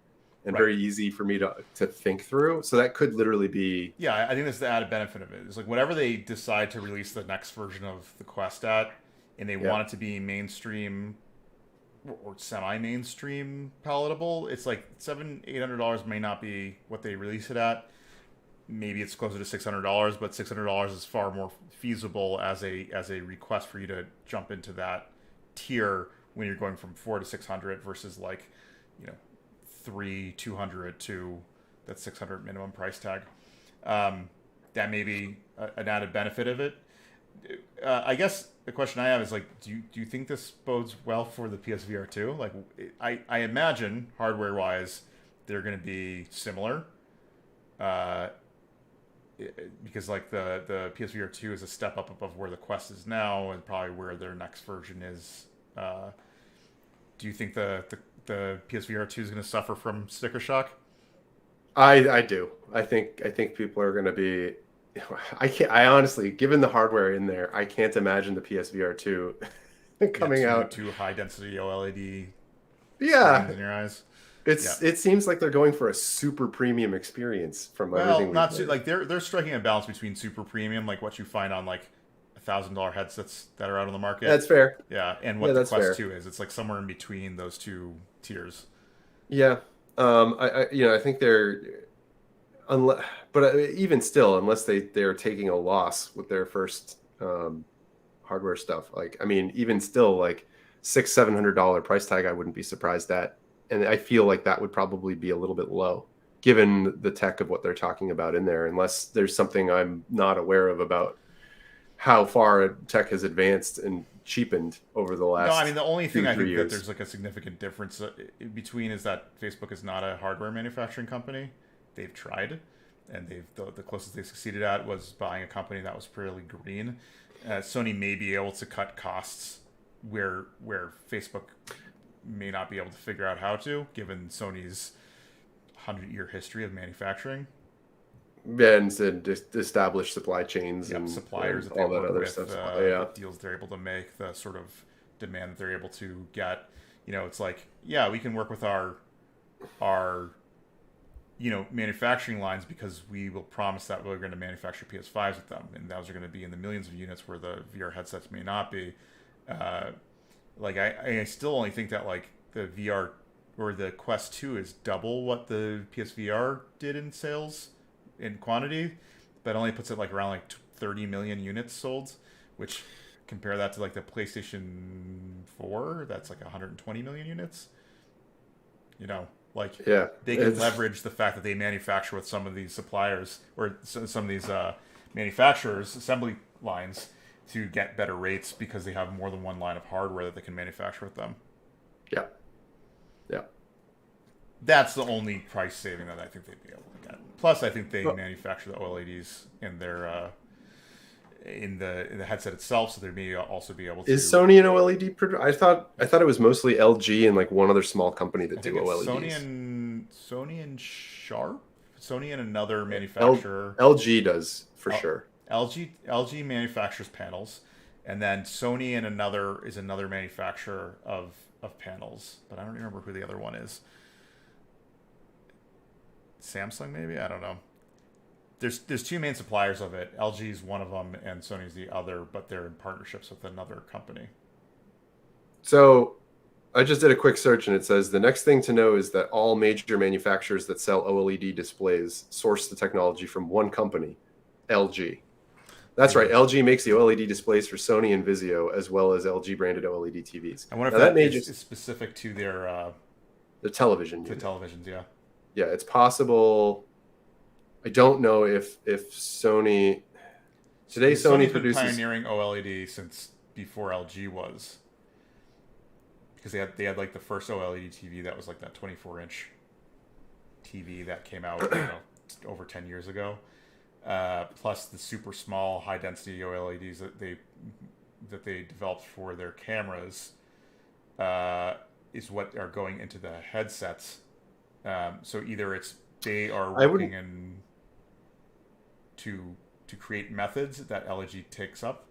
and very easy for me to think through. So that could literally be. Yeah, I think that's the added benefit of it. It's like whatever they decide to release the next version of the Quest at, and they want it to be mainstream or semi-mainstream palatable, it's like $800 may not be what they release it at. Maybe it's closer to $600, but $600 is far more feasible as a request for you to jump into that tier when you're going from 400 to 600 versus like, 200 to that 600 minimum price tag. That may be an added benefit of it. I guess the question I have is like, do you think this bodes well for the PSVR2? Like, I imagine hardware wise, they're going to be similar. Because like the PSVR2 is a step up above where the Quest is now, and probably where their next version is. Do you think the PSVR2 is going to suffer from sticker shock? I do. I think people are going to be. I honestly, given the hardware in there, I can't imagine the PSVR2 coming out to high density OLED. Yeah, in your eyes. It seems like they're going for a super premium experience from everything. Not like they're striking a balance between super premium, like what you find on like $1,000 headsets that are out on the market. That's fair. Yeah, and what the Quest 2 is. It's like somewhere in between those two tiers. Yeah, I think they're, but even still, unless they're taking a loss with their first hardware stuff. Like, I mean, even still, like $600-700 price tag, I wouldn't be surprised at. And I feel like that would probably be a little bit low, given the tech of what they're talking about in there, unless there's something I'm not aware of about how far tech has advanced and cheapened over the No, I mean last the only two thing or I three think that years. there's like a significant difference in between is that Facebook is not a hardware manufacturing company. They've tried, and the closest they succeeded at was buying a company that was fairly green. Sony may be able to cut costs where Facebook may not be able to figure out how to, given Sony's 100-year history of manufacturing. And established supply chains Yep, suppliers and that they all that work other with, stuff. Yeah, the deals they're able to make, the sort of demand that they're able to get. It's like, yeah, we can work with our manufacturing lines because we will promise that we're going to manufacture PS5s with them, and those are going to be in the millions of units where the VR headsets may not be. Uh, like I still only think that like the VR or the Quest 2 is double what the PSVR did in sales in quantity, but only puts it like around like 30 million units sold, which compare that to like the PlayStation 4, that's like 120 million units. You know, like yeah. they can leverage the fact that they manufacture with some of these suppliers or some of these manufacturers assembly lines to get better rates because they have more than one line of hardware that they can manufacture with them. Yeah, yeah. That's the only price saving that I think they'd be able to get. Plus, I think they Well, manufacture the OLEDs in their in the headset itself, so they may also be able is to. Sony an OLED producer? I thought it was mostly LG and like one other small company I that think do it's Sony OLEDs. and Sony and Sharp, Sony and another L, manufacturer. LG does for L- sure. LG manufactures panels, and then Sony and another manufacturer of panels, but I don't remember who the other one is. Samsung maybe, I don't know. There's two main suppliers of it. LG's one of them, and Sony's the other, but they're in partnerships with another company. So I just did a quick search and it says the next thing to know is that all major manufacturers that sell OLED displays source the technology from one company, LG. That's Yeah, right. LG makes the OLED displays for Sony and Vizio, as well as LG branded OLED TVs. I wonder if Now that that may is just specific to their the television to unit. televisions. Yeah, Yeah, it's possible. I don't know if Sony today Sony Sony's been produces. pioneering OLED since before LG was, because they had like the first OLED TV that was like that 24-inch TV that came out, over 10 years ago. Plus the super small high density OLEDs that they developed for their cameras is what are going into the headsets. So either it's they are I working wouldn't. in to create methods that LG takes up.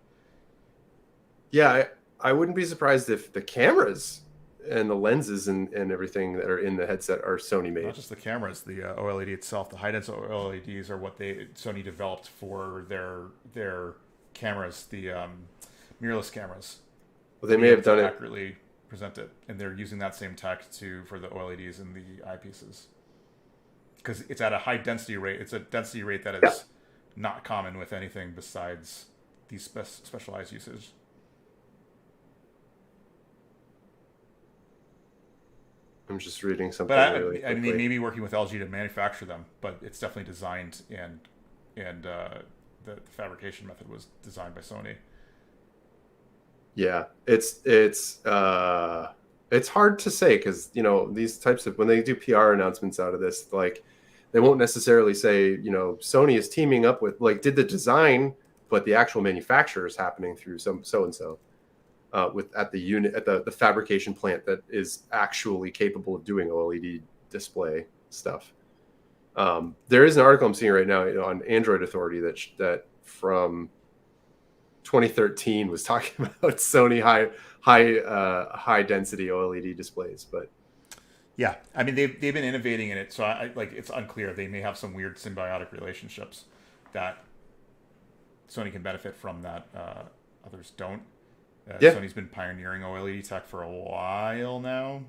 Yeah, I wouldn't be surprised if the cameras and the lenses and everything that are in the headset are Sony Not made. just the cameras, the OLED itself. The high density OLEDs are what Sony developed for their cameras, the mirrorless cameras, Well, to they be may able have done to it. accurately present it, and they're using that same tech for the OLEDs and the eyepieces because it's at a high density rate. It's a density rate that Yeah, is not common with anything besides these specialized usage. I'm just reading But something really I mean, they quickly. may be working with LG to manufacture them, but it's definitely designed and the fabrication method was designed by Sony. Yeah, it's hard to say because these types of when they do PR announcements out of this, like they won't necessarily say Sony is teaming up with like did the design, but the actual manufacturer is happening through some so and so with at the unit at the fabrication plant that is actually capable of doing OLED display stuff. There is an article I'm seeing right now on Android Authority that from 2013 was talking about Sony high density OLED displays, but Yeah, I mean they've been innovating in it, so I like it's unclear. They may have some weird symbiotic relationships that Sony can benefit from that others don't. yeah, Sony's been pioneering OLED tech for a while now,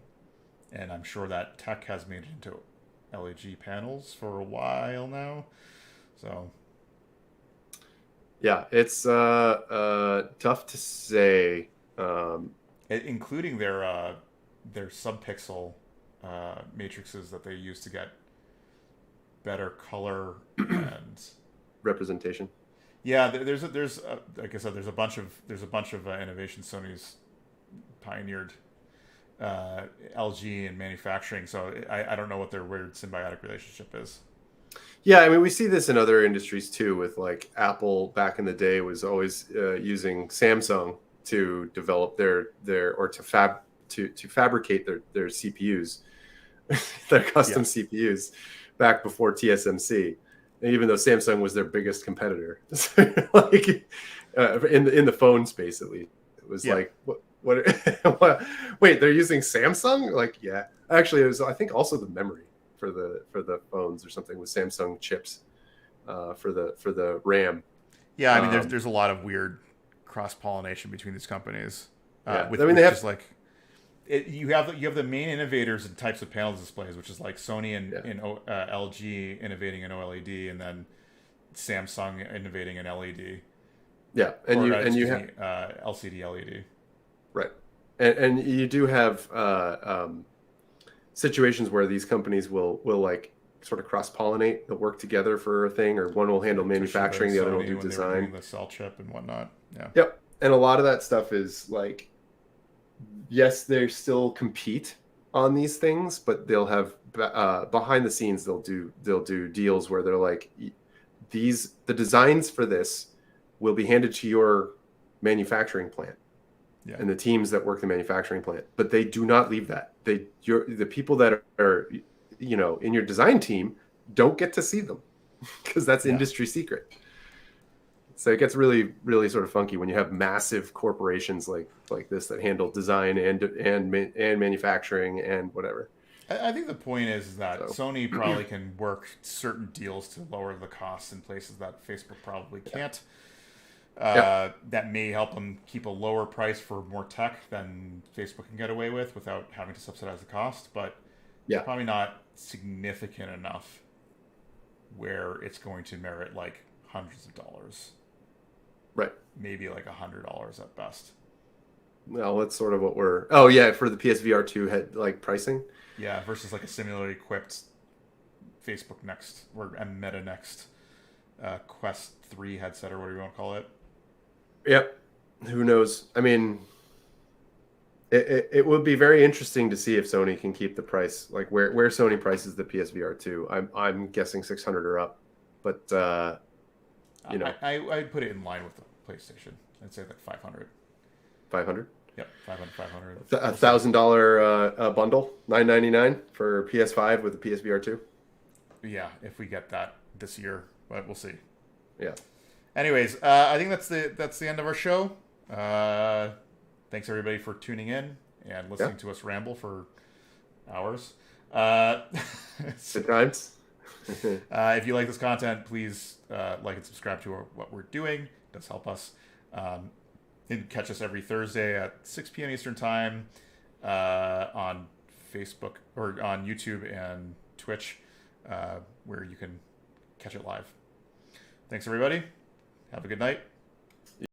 and I'm sure that tech has made it into LED panels for a while now. So yeah, it's tough to say. including their subpixel matrices that they use to get better color and Representation. Yeah, like I said, there's a bunch of innovation Sony's pioneered, LG in manufacturing. So I don't know what their weird symbiotic relationship is. Yeah, I mean, we see this in other industries too. With like Apple back in the day was always using Samsung to develop their or to fabricate their CPUs, their custom Yeah, CPUs, back before TSMC. And even though Samsung was their biggest competitor, like in the phone space at least, it was yeah. like what, what wait, they're using Samsung? Like, yeah, actually, it was I think also the memory for the phones or something with Samsung chips for the RAM. Yeah, I mean, Um, there's a lot of weird cross pollination between these companies, yeah, I mean they just have like you have the main innovators and types of panel displays, which is like Sony yeah and LG innovating in OLED, and then Samsung innovating in LED, yeah, or and you excuse have me, LCD LED. right, and you do have situations where these companies will like sort of cross pollinate. They'll work together for a thing, or one will handle Like Toshiba and manufacturing, the other will Sony do when they were doing design. the cell chip and whatnot. Yeah, Yep, and a lot of that stuff is like yes, they still compete on these things, but they'll have behind the scenes they'll do deals where they're like the designs for this will be handed to your manufacturing plant yeah, and the teams that work the manufacturing plant, but they do not leave that. The people that are in your design team don't get to see them because that's yeah. industry secret. So it gets really, really sort of funky when you have massive corporations like this that handle design and manufacturing and whatever. I think the point is that So Sony probably can work certain deals to lower the costs in places that Facebook probably yeah, can't. yeah, That may help them keep a lower price for more tech than Facebook can get away with without having to subsidize the cost, but it's yeah, probably not significant enough where it's going to merit like hundreds of dollars, right. maybe like $100 at best. Well, that's sort of what we're. Oh yeah, for the PSVR2 head like pricing. Yeah, versus like a similarly equipped Facebook Next or Meta Next Quest 3 headset or whatever you want to call it. Yep. Who knows? I mean, it would be very interesting to see if Sony can keep the price, like where Sony prices the PSVR 2. I'm guessing 600 or up, but you know, I'd put it in line with the PlayStation. I'd say like 500. 500, Yep, 500, 500. a We'll see. $1,000 bundle, 999 for PS5 with the PSVR 2. Yeah, if we get that this year, but we'll see. Yeah, Anyways, I think that's the end of our show. Thanks everybody for tuning in and yeah, listening to us ramble for hours. Uh, good times. if you like this content, please like and subscribe to what we're doing. It does help us. And catch us every Thursday at 6 p.m. Eastern Time on Facebook or on YouTube and Twitch, where you can catch it live. Thanks, everybody. Have a good night.